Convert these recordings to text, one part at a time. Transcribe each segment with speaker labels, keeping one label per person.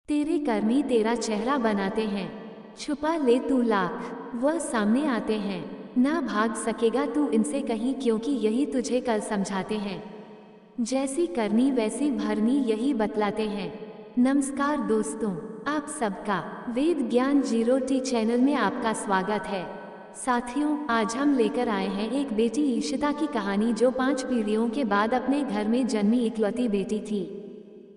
Speaker 1: तेरे कर्मी तेरा चेहरा बनाते हैं, छुपा ले तू लाख वह सामने आते हैं। ना भाग सकेगा तू इनसे कहीं, क्योंकि यही तुझे कल समझाते हैं। जैसी करनी वैसी भरनी यही बतलाते हैं। नमस्कार दोस्तों, आप सबका वेद ज्ञान जीरो टी चैनल में आपका स्वागत है। साथियों, आज हम लेकर आए हैं एक बेटी ईशिता की कहानी, जो 5 पीढ़ियों के बाद अपने घर में जन्मी इकलौती बेटी थी।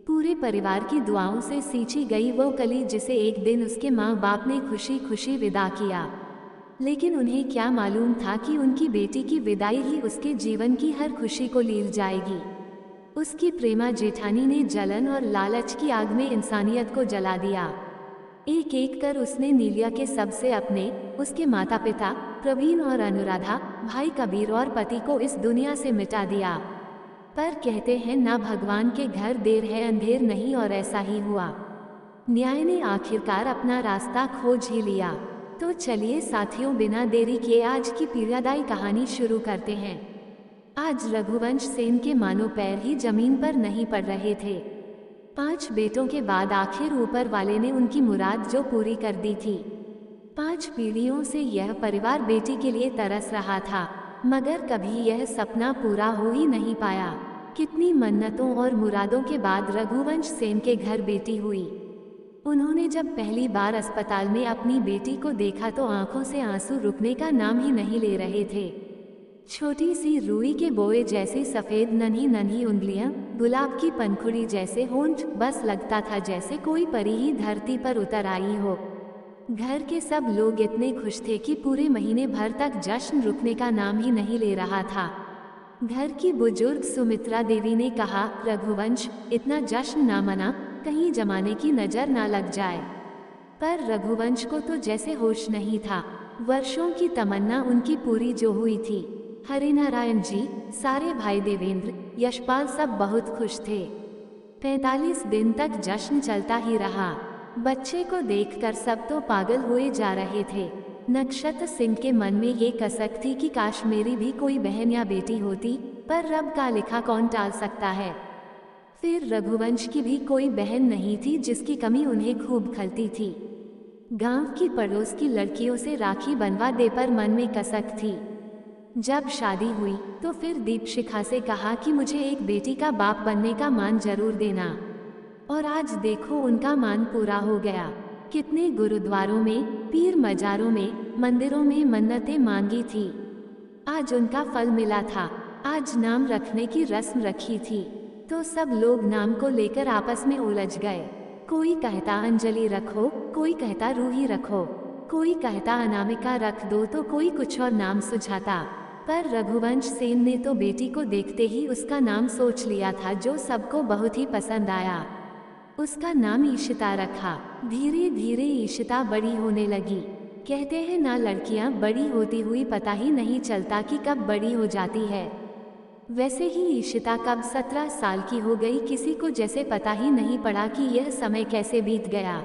Speaker 1: पूरे परिवार की दुआओं से सींची गई वो कली, जिसे एक दिन उसके माँ बाप ने खुशी खुशी विदा किया। लेकिन उन्हें क्या मालूम था कि उनकी बेटी की विदाई ही उसके जीवन की हर खुशी को लील जाएगी। उसकी प्रेमा जेठानी ने जलन और लालच की आग में इंसानियत को जला दिया। एक एक कर उसने नीलिया के सबसे अपने, उसके माता पिता प्रवीण और अनुराधा, भाई कबीर और पति को इस दुनिया से मिटा दिया। पर कहते हैं ना, भगवान के घर देर है अंधेर नहीं, और ऐसा ही हुआ। न्याय ने आखिरकार अपना रास्ता खोज ही लिया। तो चलिए साथियों, बिना देरी किए आज की पीड़ादायी कहानी शुरू करते हैं। आज रघुवंश सेन के मानो पैर ही जमीन पर नहीं पड़ रहे थे। 5 बेटों के बाद आखिर ऊपर वाले ने उनकी मुराद जो पूरी कर दी थी। 5 पीढ़ियों से यह परिवार बेटी के लिए तरस रहा था, मगर कभी यह सपना पूरा हो ही नहीं पाया। कितनी मन्नतों और मुरादों के बाद रघुवंश सेन के घर बेटी हुई। उन्होंने जब पहली बार अस्पताल में अपनी बेटी को देखा तो आंखों से आंसू रुकने का नाम ही नहीं ले रहे थे। छोटी सी रुई के बोए जैसी सफ़ेद नन्ही नन्ही उंगलियां, गुलाब की पंखुड़ी जैसे होंठ, बस लगता था जैसे कोई परी ही धरती पर उतर आई हो। घर के सब लोग इतने खुश थे कि पूरे महीने भर तक जश्न रुकने का नाम ही नहीं ले रहा था। घर की बुजुर्ग सुमित्रा देवी ने कहा, रघुवंश, इतना जश्न ना मना, कहीं जमाने की नज़र ना लग जाए। पर रघुवंश को तो जैसे होश नहीं था। वर्षों की तमन्ना उनकी पूरी जो हुई थी। हरिनारायण जी, सारे भाई देवेंद्र, यशपाल सब बहुत खुश थे। 45 दिन तक जश्न चलता ही रहा। बच्चे को देखकर सब तो पागल हुए जा रहे थे। नक्षत्र सिंह के मन में ये कसक थी कि काश मेरी भी कोई बहन या बेटी होती, पर रब का लिखा कौन टाल सकता है। फिर रघुवंश की भी कोई बहन नहीं थी, जिसकी कमी उन्हें खूब खलती थी। गांव की पड़ोस की लड़कियों से राखी बनवा दे, पर मन में कसक थी। जब शादी हुई तो फिर दीपशिखा से कहा कि मुझे एक बेटी का बाप बनने का मान जरूर देना। और आज देखो उनका मान पूरा हो गया। कितने गुरुद्वारों में, पीर मजारों में, मंदिरों में मन्नतें मांगी थी। आज उनका फल मिला था। आज नाम रखने की रस्म रखी थी, तो सब लोग नाम को लेकर आपस में उलझ गए। कोई कहता अंजलि रखो, कोई कहता रूही रखो, कोई कहता अनामिका रख दो, तो कोई कुछ और नाम सुझाता। पर रघुवंश सेन ने तो बेटी को देखते ही उसका नाम सोच लिया था, जो सबको बहुत ही पसंद आया। उसका नाम ईशिता रखा। धीरे धीरे ईशिता बड़ी होने लगी। कहते हैं ना, लड़कियां बड़ी होती हुई पता ही नहीं चलता कि कब बड़ी हो जाती है। वैसे ही ईशिता कब 17 साल की हो गई, किसी को जैसे पता ही नहीं पड़ा कि यह समय कैसे बीत गया।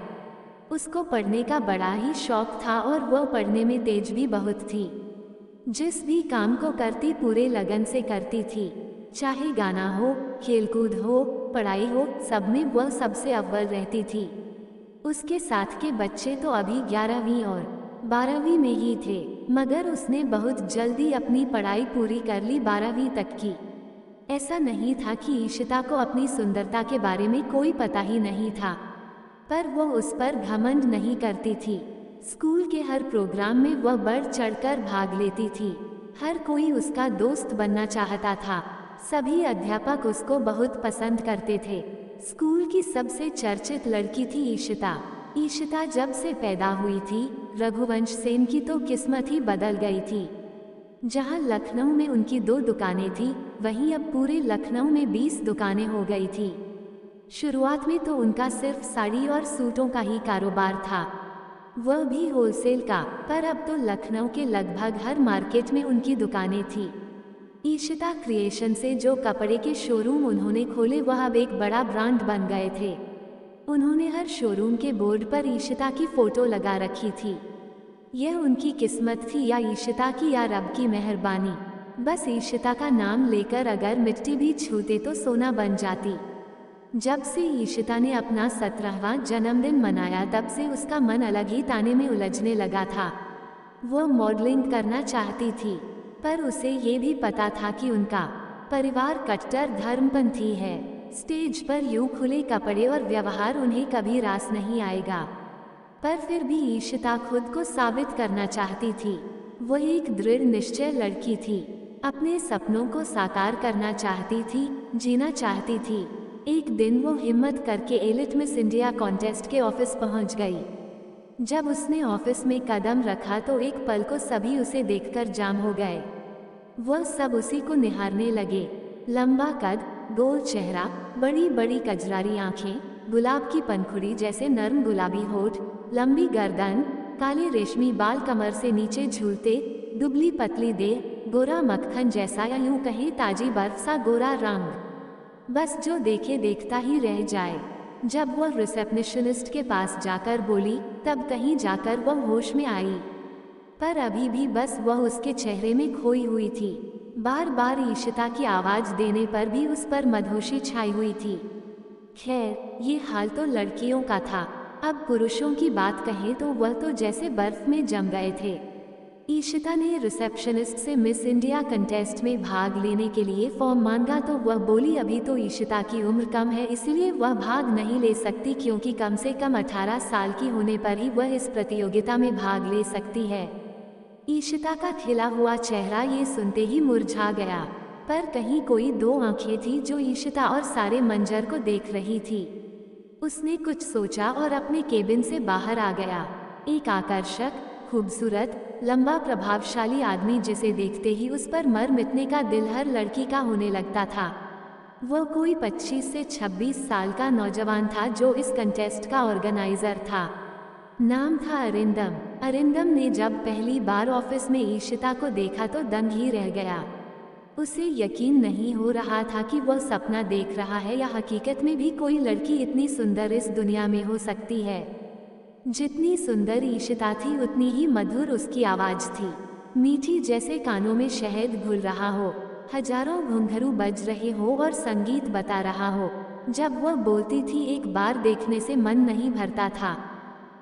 Speaker 1: उसको पढ़ने का बड़ा ही शौक था, और वह पढ़ने में तेज भी बहुत थी। जिस भी काम को करती पूरे लगन से करती थी। चाहे गाना हो, खेलकूद हो, पढ़ाई हो, सब में वह सबसे अव्वल रहती थी। उसके साथ के बच्चे तो अभी 11वीं और 12वीं में ही थे, मगर उसने बहुत जल्दी अपनी पढ़ाई पूरी कर ली, 12वीं तक की। ऐसा नहीं था कि ईशिता को अपनी सुंदरता के बारे में कोई पता ही नहीं था, पर वह उस पर घमंड नहीं करती थी। स्कूल के हर प्रोग्राम में वह बढ़ चढ़कर भाग लेती थी। हर कोई उसका दोस्त बनना चाहता था। सभी अध्यापक उसको बहुत पसंद करते थे। स्कूल की सबसे चर्चित लड़की थी ईशिता। ईशिता जब से पैदा हुई थी, रघुवंश सेन की तो किस्मत ही बदल गई थी। जहां लखनऊ में उनकी 2 दुकानें थी, वहीं अब पूरे लखनऊ में 20 दुकानें हो गई थी। शुरुआत में तो उनका सिर्फ साड़ी और सूटों का ही कारोबार था, वह भी होलसेल का, पर अब तो लखनऊ के लगभग हर मार्केट में उनकी दुकानें थी। ईशिता क्रिएशन से जो कपड़े के शोरूम उन्होंने खोले, वह अब एक बड़ा ब्रांड बन गए थे। उन्होंने हर शोरूम के बोर्ड पर ईशिता की फोटो लगा रखी थी। यह उनकी किस्मत थी, या ईशिता की, या रब की मेहरबानी। बस ईशिता का नाम लेकर अगर मिट्टी भी छूते तो सोना बन जाती। जब से ईशिता ने अपना 17वां जन्मदिन मनाया तब से उसका मन अलग ही ताने में उलझने लगा था। वो मॉडलिंग करना चाहती थी, पर उसे ये भी पता था कि उनका परिवार कट्टर धर्मपंथी है। स्टेज पर यूं खुले कपड़े और व्यवहार उन्हें कभी रास नहीं आएगा। पर फिर भी ईशिता खुद को साबित करना चाहती थी। वो एक दृढ़ निश्चय लड़की थी, अपने सपनों को साकार करना चाहती थी, जीना चाहती थी। एक दिन वो हिम्मत करके एलिट मिस इंडिया कॉन्टेस्ट के ऑफिस पहुंच गई। जब उसने ऑफिस में कदम रखा तो एक पल को सभी उसे देखकर जाम हो गए। वह सब उसी को निहारने लगे। लंबा कद, गोल चेहरा, बड़ी बड़ी कजरारी आंखें, गुलाब की पंखुड़ी जैसे नर्म गुलाबी होठ, लंबी गर्दन, काले रेशमी बाल कमर से नीचे झूलते, दुबली पतली देह, गोरा मक्खन जैसा या यूं कहें ताजी बर्फ सा गोरा रंग, बस जो देखे देखता ही रह जाए। जब वह रिसेप्शनिस्ट के पास जाकर बोली तब कहीं जाकर वह होश में आई, पर अभी भी बस वह उसके चेहरे में खोई हुई थी। बार बार ईशिता की आवाज देने पर भी उस पर मदहोशी छाई हुई थी। खैर, ये हाल तो लड़कियों का था, अब पुरुषों की बात कहें तो वह तो जैसे बर्फ में जम गए थे। ईशिता ने रिसेप्शनिस्ट से मिस इंडिया कंटेस्ट में भाग लेने के लिए फॉर्म मांगा तो वह बोली अभी तो ईशिता की उम्र कम है, इसलिए वह भाग नहीं ले सकती, क्योंकि कम से कम 18 साल की होने पर ही वह इस प्रतियोगिता में भाग ले सकती है। ईशिता का खिला हुआ चेहरा ये सुनते ही मुरझा गया, पर कहीं कोई दो आंखें थी जो ईशिता और सारे मंजर को देख रही थी। उसने कुछ सोचा और अपने केबिन से बाहर आ गया। एक आकर्षक, खूबसूरत, लंबा, प्रभावशाली आदमी जिसे देखते ही उस पर मर मिटने का दिल हर लड़की का होने लगता था। वह कोई 25 से 26 साल का नौजवान था जो इस कंटेस्ट का ऑर्गेनाइजर था। नाम था अरिंदम। अरिंदम ने जब पहली बार ऑफिस में ईशिता को देखा तो दंग ही रह गया। उसे यकीन नहीं हो रहा था कि वह सपना देख रहा है या हकीकत में भी कोई लड़की इतनी सुंदर इस दुनिया में हो सकती है। जितनी सुंदर ईशिता थी उतनी ही मधुर उसकी आवाज थी, मीठी जैसे कानों में शहद घुल रहा हो, हजारों घुंघरू बज रहे हो और संगीत बता रहा हो। जब वह बोलती थी एक बार देखने से मन नहीं भरता था,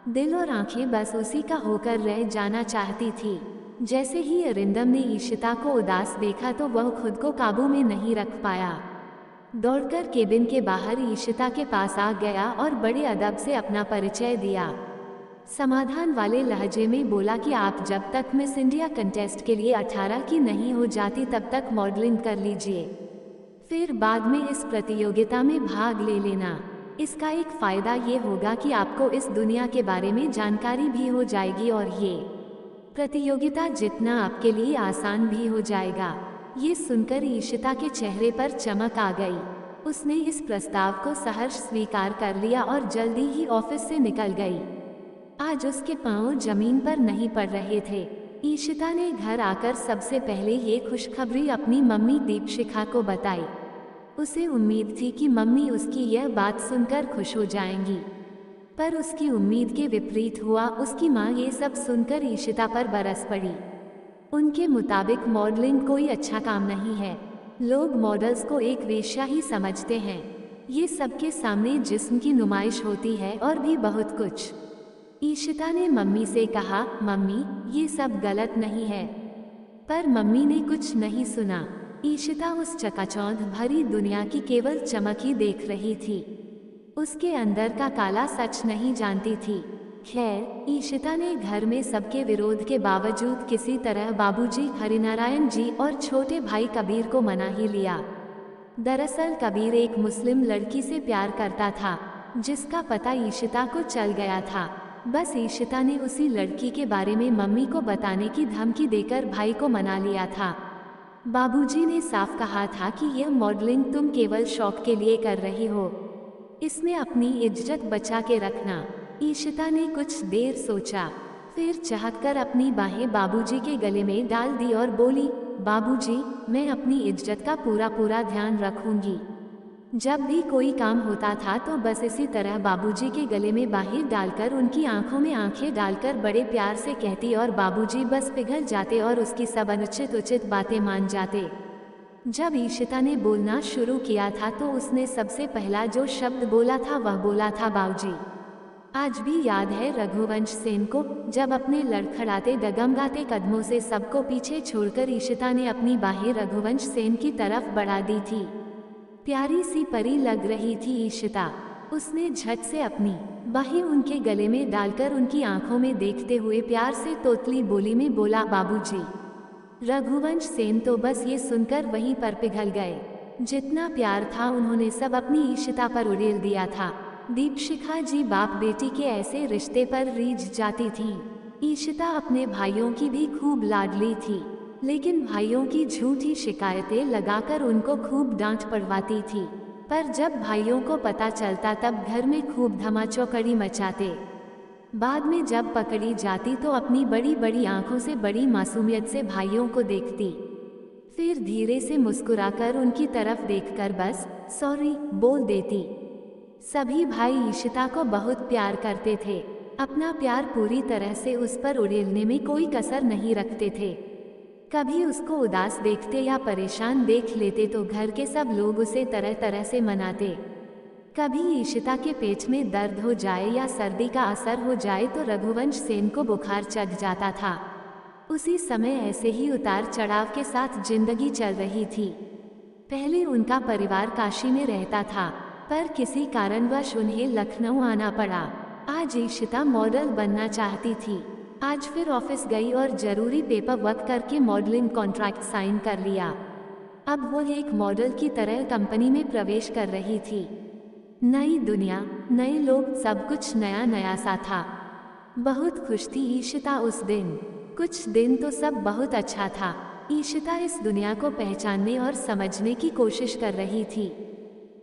Speaker 1: दिल और आंखें बस उसी का होकर रह जाना चाहती थी। जैसे ही अरिंदम ने ईशिता को उदास देखा तो वह खुद को काबू में नहीं रख पाया। दौड़कर केबिन के बाहर ईशिता के पास आ गया और बड़े अदब से अपना परिचय दिया। समाधान वाले लहजे में बोला कि आप जब तक मिस इंडिया कंटेस्ट के लिए 18 की नहीं हो जाती तब तक मॉडलिंग कर लीजिए, फिर बाद में इस प्रतियोगिता में भाग ले लेना। इसका एक फ़ायदा ये होगा कि आपको इस दुनिया के बारे में जानकारी भी हो जाएगी और ये प्रतियोगिता जितना आपके लिए आसान भी हो जाएगा। ये सुनकर ईशिता के चेहरे पर चमक आ गई। उसने इस प्रस्ताव को सहर्ष स्वीकार कर लिया और जल्दी ही ऑफिस से निकल गई। आज उसके पांव जमीन पर नहीं पड़ रहे थे। ईशिता ने घर आकर सबसे पहले ये खुशखबरी अपनी मम्मी दीपशिखा को बताई। उसे उम्मीद थी कि मम्मी उसकी यह बात सुनकर खुश हो जाएंगी, पर उसकी उम्मीद के विपरीत हुआ। उसकी माँ ये सब सुनकर ईशिता पर बरस पड़ी। उनके मुताबिक मॉडलिंग कोई अच्छा काम नहीं है, लोग मॉडल्स को एक वेश्या ही समझते हैं। ये सबके सामने जिस्म की नुमाइश होती है और भी बहुत कुछ। ईशिता ने मम्मी से कहा, मम्मी ये सब गलत नहीं है, पर मम्मी ने कुछ नहीं सुना। ईशिता उस चकाचौंध भरी दुनिया की केवल चमक ही देख रही थी, उसके अंदर का काला सच नहीं जानती थी। खैर, ईशिता ने घर में सबके विरोध के बावजूद किसी तरह बाबूजी हरिनारायण जी और छोटे भाई कबीर को मना ही लिया। दरअसल कबीर एक मुस्लिम लड़की से प्यार करता था, जिसका पता ईशिता को चल गया था। बस ईशिता ने उसी लड़की के बारे में मम्मी को बताने की धमकी देकर भाई को मना लिया था। बाबूजी ने साफ कहा था कि यह मॉडलिंग तुम केवल शौक के लिए कर रही हो, इसमें अपनी इज्जत बचा के रखना। ईशिता ने कुछ देर सोचा, फिर चहककर अपनी बाहें बाबूजी के गले में डाल दी और बोली, बाबूजी मैं अपनी इज्जत का पूरा ध्यान रखूंगी। जब भी कोई काम होता था तो बस इसी तरह बाबूजी के गले में बाहें डालकर उनकी आंखों में आंखें डालकर बड़े प्यार से कहती और बाबूजी बस पिघल जाते और उसकी सब अनुचित उचित बातें मान जाते। जब ईशिता ने बोलना शुरू किया था तो उसने सबसे पहला जो शब्द बोला था वह बोला था बाबूजी। आज भी याद है रघुवंश सेन को, जब अपने लड़खड़ाते डगमगाते कदमों से सबको पीछे छोड़कर ईशिता ने अपनी बाहें रघुवंश सेन की तरफ बढ़ा दी थी। प्यारी सी परी लग रही थी ईशिता। उसने झट से अपनी बाहें उनके गले में डालकर उनकी आंखों में देखते हुए प्यार से तोतली बोली में बोला, बाबूजी। रघुवंश सेन तो बस ये सुनकर वहीं पर पिघल गए। जितना प्यार था उन्होंने सब अपनी ईशिता पर उड़ेल दिया था। दीपशिखा जी बाप बेटी के ऐसे रिश्ते पर रीझ जाती थीं। ईशिता अपने भाइयों की भी खूब लाडली थी, लेकिन भाइयों की झूठी शिकायतें लगाकर उनको खूब डांट पड़वाती थी। पर जब भाइयों को पता चलता तब घर में खूब धमाचौकड़ी मचाते। बाद में जब पकड़ी जाती तो अपनी बड़ी बड़ी आंखों से बड़ी मासूमियत से भाइयों को देखती, फिर धीरे से मुस्कुराकर उनकी तरफ देखकर बस सॉरी बोल देती। सभी भाई ईशिता को बहुत प्यार करते थे। अपना प्यार पूरी तरह से उस पर उड़ेलने में कोई कसर नहीं रखते थे। कभी उसको उदास देखते या परेशान देख लेते तो घर के सब लोग उसे तरह तरह से मनाते। कभी ईशिता के पेट में दर्द हो जाए या सर्दी का असर हो जाए तो रघुवंश सेन को बुखार चढ़ जाता था। उसी समय ऐसे ही उतार चढ़ाव के साथ जिंदगी चल रही थी। पहले उनका परिवार काशी में रहता था, पर किसी कारणवश उन्हें लखनऊ आना पड़ा। आज ईशिता मॉडल बनना चाहती थी। आज फिर ऑफिस गई और जरूरी पेपर वर्क करके मॉडलिंग कॉन्ट्रैक्ट साइन कर लिया। अब वो एक मॉडल की तरह कंपनी में प्रवेश कर रही थी। नई दुनिया, नए लोग, सब कुछ नया नया सा था। बहुत खुश थी ईशिता उस दिन। कुछ दिन तो सब बहुत अच्छा था। ईशिता इस दुनिया को पहचानने और समझने की कोशिश कर रही थी।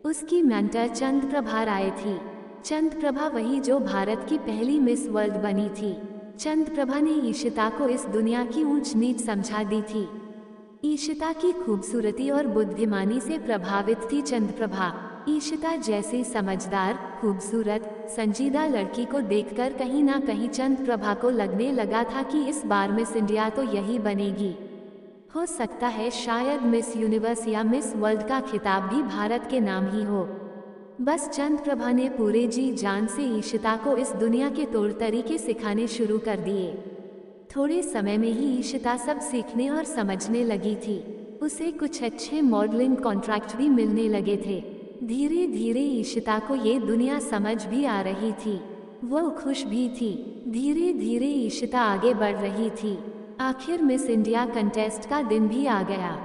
Speaker 1: उसकी मेंटर चंद्रप्रभा राय थी। चंद्रप्रभा वही जो भारत की पहली मिस वर्ल्ड बनी थी। चंद्रप्रभा ने ईशिता को इस दुनिया की ऊंच नीच समझा दी थी। ईशिता की खूबसूरती और बुद्धिमानी से प्रभावित थी चंद्रप्रभा। ईशिता जैसी समझदार, खूबसूरत, संजीदा लड़की को देखकर कहीं ना कहीं चंद्रप्रभा को लगने लगा था कि इस बार मिस इंडिया तो यही बनेगी। हो सकता है शायद मिस यूनिवर्स या मिस वर्ल्ड का खिताब भी भारत के नाम ही हो। बस चंद्रप्रभा ने पूरे जी जान से ईशिता को इस दुनिया के तौर तरीके सिखाने शुरू कर दिए। थोड़े समय में ही ईशिता सब सीखने और समझने लगी थी। उसे कुछ अच्छे मॉडलिंग कॉन्ट्रैक्ट भी मिलने लगे थे। धीरे धीरे ईशिता को ये दुनिया समझ भी आ रही थी। वो खुश भी थी। धीरे धीरे ईशिता आगे बढ़ रही थी। आखिर मिस इंडिया कंटेस्ट का दिन भी आ गया।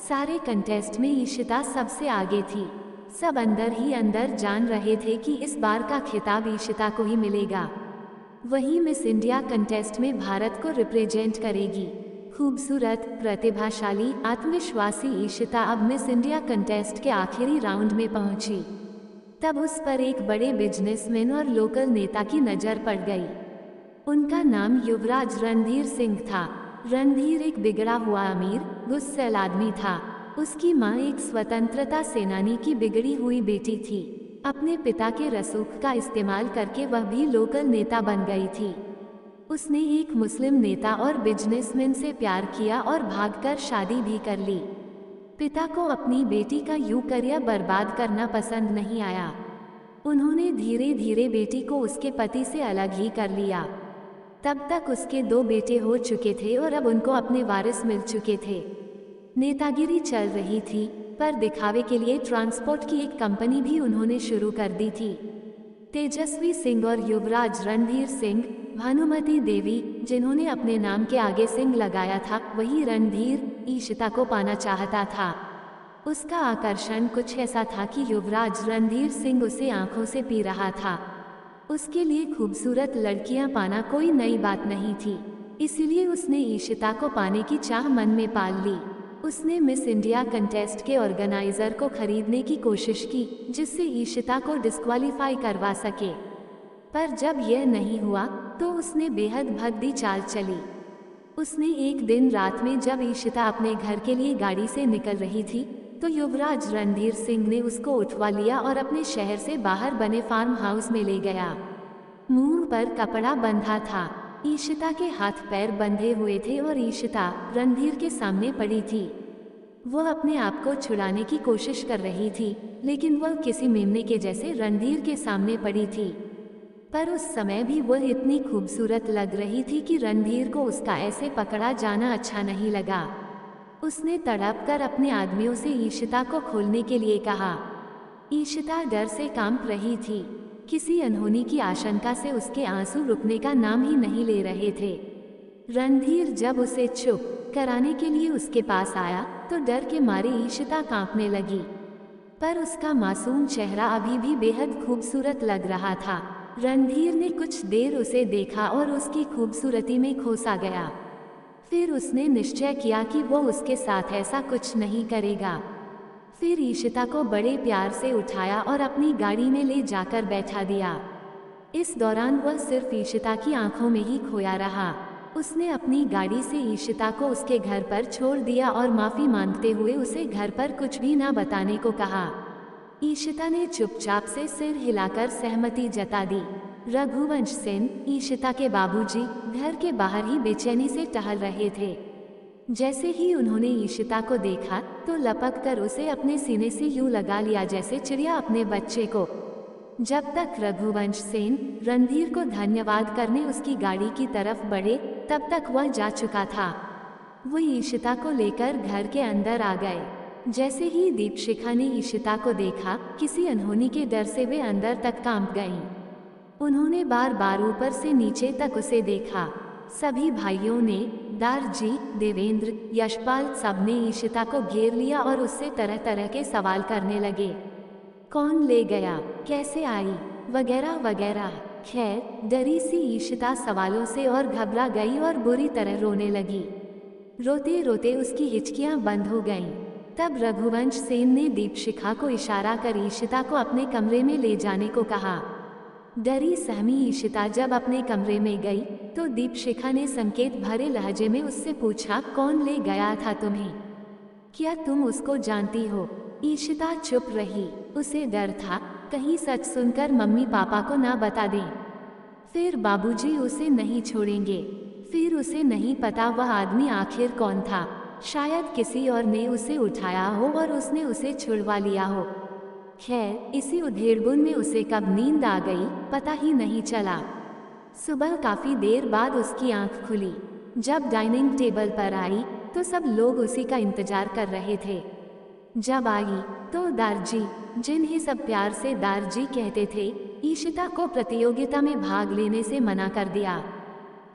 Speaker 1: सारे कंटेस्ट में ईशिता सबसे आगे थी। सब अंदर ही अंदर जान रहे थे कि इस बार का खिताब ईशिता को ही मिलेगा। वही मिस इंडिया कंटेस्ट में भारत को रिप्रेजेंट करेगी। खूबसूरत, प्रतिभाशाली, आत्मविश्वासी ईशिता अब मिस इंडिया कंटेस्ट के आखिरी राउंड में पहुंची। तब उस पर एक बड़े बिजनेसमैन और लोकल नेता की नज़र पड़ गई। उनका नाम युवराज रणधीर सिंह था। रणधीर एक बिगड़ा हुआ अमीर, गुस्सैल आदमी था। उसकी माँ एक स्वतंत्रता सेनानी की बिगड़ी हुई बेटी थी। अपने पिता के रसूख का इस्तेमाल करके वह भी लोकल नेता बन गई थी। उसने एक मुस्लिम नेता और बिजनेसमैन से प्यार किया और भागकर शादी भी कर ली। पिता को अपनी बेटी का यूं करियर बर्बाद करना पसंद नहीं आया। उन्होंने धीरे धीरे बेटी को उसके पति से अलग ही कर लिया। तब तक उसके 2 बेटे हो चुके थे और अब उनको अपने वारिस मिल चुके थे। नेतागिरी चल रही थी, पर दिखावे के लिए ट्रांसपोर्ट की एक कंपनी भी उन्होंने शुरू कर दी थी। तेजस्वी सिंह और युवराज रणधीर सिंह, भानुमति देवी, जिन्होंने अपने नाम के आगे सिंह लगाया था, वही रणधीर ईशिता को पाना चाहता था। उसका आकर्षण कुछ ऐसा था कि युवराज रणधीर सिंह उसे आंखों से पी रहा था। उसके लिए खूबसूरत लड़कियां पाना कोई नई बात नहीं थी, इसलिए उसने ईशिता को पाने की चाह मन में पाल ली। उसने मिस इंडिया कंटेस्ट के ऑर्गेनाइजर को खरीदने की कोशिश की, जिससे ईशिता को डिस्क्वालीफाई करवा सके। पर जब यह नहीं हुआ तो उसने बेहद भद्दी चाल चली। उसने एक दिन रात में जब ईशिता अपने घर के लिए गाड़ी से निकल रही थी तो युवराज रणधीर सिंह ने उसको उठवा लिया और अपने शहर से बाहर बने फार्म हाउस में ले गया। मुंह पर कपड़ा बंधा था। ईशिता के हाथ पैर बंधे हुए थे और ईशिता रणधीर के सामने पड़ी थी। वो अपने आप को छुड़ाने की कोशिश कर रही थी, लेकिन वह किसी मेमने के जैसे रणधीर के सामने पड़ी थी। पर उस समय भी वह इतनी खूबसूरत लग रही थी कि रणधीर को उसका ऐसे पकड़ा जाना अच्छा नहीं लगा। उसने तड़प कर अपने आदमियों से ईशिता को खोलने के लिए कहा। ईशिता डर से कांप रही थी। किसी अनहोनी की आशंका से उसके आंसू रुकने का नाम ही नहीं ले रहे थे। रणधीर जब उसे चुप कराने के लिए उसके पास आया तो डर के मारे ईशिता कांपने लगी, पर उसका मासूम चेहरा अभी भी बेहद खूबसूरत लग रहा था। रणधीर ने कुछ देर उसे देखा और उसकी खूबसूरती में खो सा गया। फिर उसने निश्चय किया कि वो उसके साथ ऐसा कुछ नहीं करेगा। फिर ईशिता को बड़े प्यार से उठाया और अपनी गाड़ी में ले जाकर बैठा दिया। इस दौरान वह सिर्फ ईशिता की आंखों में ही खोया रहा। उसने अपनी गाड़ी से ईशिता को उसके घर पर छोड़ दिया और माफी मांगते हुए उसे घर पर कुछ भी ना बताने को कहा। ईशिता ने चुपचाप से सिर हिलाकर सहमति जता दी। रघुवंश सेन, ईशिता के बाबूजी, घर के बाहर ही बेचैनी से टहल रहे थे। जैसे ही उन्होंने ईशिता को देखा तो लपक कर उसे अपने सीने से यूं लगा लिया जैसे चिड़िया अपने बच्चे को। जब तक रघुवंश सेन रणधीर को धन्यवाद करने उसकी गाड़ी की तरफ बढ़े, तब तक वह जा चुका था। वो ईशिता को लेकर घर के अंदर आ गए। जैसे ही दीपशिखा ने ईशिता को देखा, किसी अनहोनी के डर से वे अंदर तक कांप गईं। उन्होंने बार बार ऊपर से नीचे तक उसे देखा। सभी भाइयों ने, दारजी, देवेंद्र, यशपाल, सबने ईशिता को घेर लिया और उससे तरह तरह के सवाल करने लगे। कौन ले गया, कैसे आई, वगैरह वगैरह। खैर, डरी सी ईशिता सवालों से और घबरा गई और बुरी तरह रोने लगी। रोते रोते उसकी हिचकियां बंद हो गईं। तब रघुवंश सेन ने दीपशिखा को इशारा कर ईशिता को अपने कमरे में ले जाने को कहा। डरी सहमी ईशिता जब अपने कमरे में गई तो दीपशिखा ने संकेत भरे लहजे में उससे पूछा, कौन ले गया था तुम्हें? क्या तुम उसको जानती हो? ईशिता चुप रही। उसे डर था कहीं सच सुनकर मम्मी पापा को ना बता दें। फिर बाबूजी उसे नहीं छोड़ेंगे। फिर उसे नहीं पता वह आदमी आखिर कौन था। शायद किसी और ने उसे उठाया हो और उसने उसे छुड़वा लिया हो। खैर, इसी उधेड़बुन में उसे कब नींद आ गई पता ही नहीं चला। सुबह काफी देर बाद उसकी आंख खुली। जब डाइनिंग टेबल पर आई तो सब लोग उसी का इंतजार कर रहे थे। जब आई तो दारजी, जिन्हें सब प्यार से दारजी कहते थे, ईशिता को प्रतियोगिता में भाग लेने से मना कर दिया।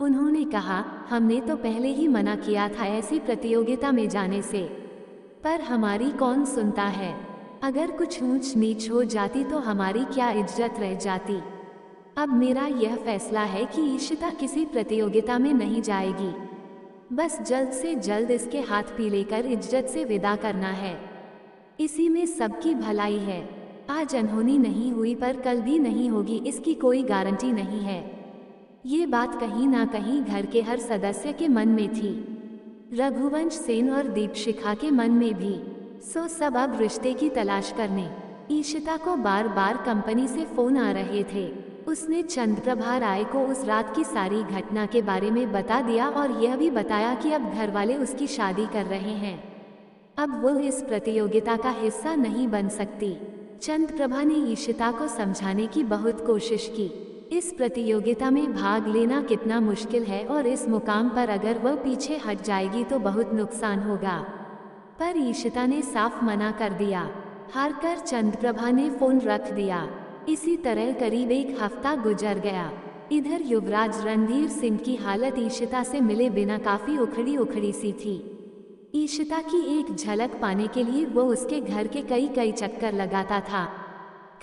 Speaker 1: उन्होंने कहा, हमने तो पहले ही मना किया था ऐसी प्रतियोगिता में जाने से, पर हमारी कौन सुनता है। अगर कुछ ऊंच नीच हो जाती तो हमारी क्या इज्जत रह जाती। अब मेरा यह फैसला है कि ईशिता किसी प्रतियोगिता में नहीं जाएगी। बस जल्द से जल्द इसके हाथ पीले कर इज्जत से विदा करना है। इसी में सबकी भलाई है। आज अनहोनी नहीं हुई पर कल भी नहीं होगी, इसकी कोई गारंटी नहीं है। ये बात कहीं ना कहीं घर के हर सदस्य के मन में थी, रघुवंश सेन और दीपशिखा के मन में भी। सो सब अब रिश्ते की तलाश करने। ईशिता को बार बार कंपनी से फोन आ रहे थे। उसने चंद्रप्रभा राय को उस रात की सारी घटना के बारे में बता दिया और यह भी बताया कि अब घर वाले उसकी शादी कर रहे हैं। अब वो इस प्रतियोगिता का हिस्सा नहीं बन सकती। चंद्रप्रभा ने ईशिता को समझाने की बहुत कोशिश की। इस प्रतियोगिता में भाग लेना कितना मुश्किल है और इस मुकाम पर अगर वह पीछे हट जाएगी तो बहुत नुकसान होगा। पर ईशिता ने साफ मना कर दिया। हारकर चंद्रप्रभा ने फोन रख दिया। इसी तरह करीब एक हफ्ता गुजर गया। इधर युवराज रणधीर सिंह की हालत ईशिता से मिले बिना काफी उखड़ी उखड़ी सी थी। ईशिता की एक झलक पाने के लिए वो उसके घर के कई चक्कर लगाता था।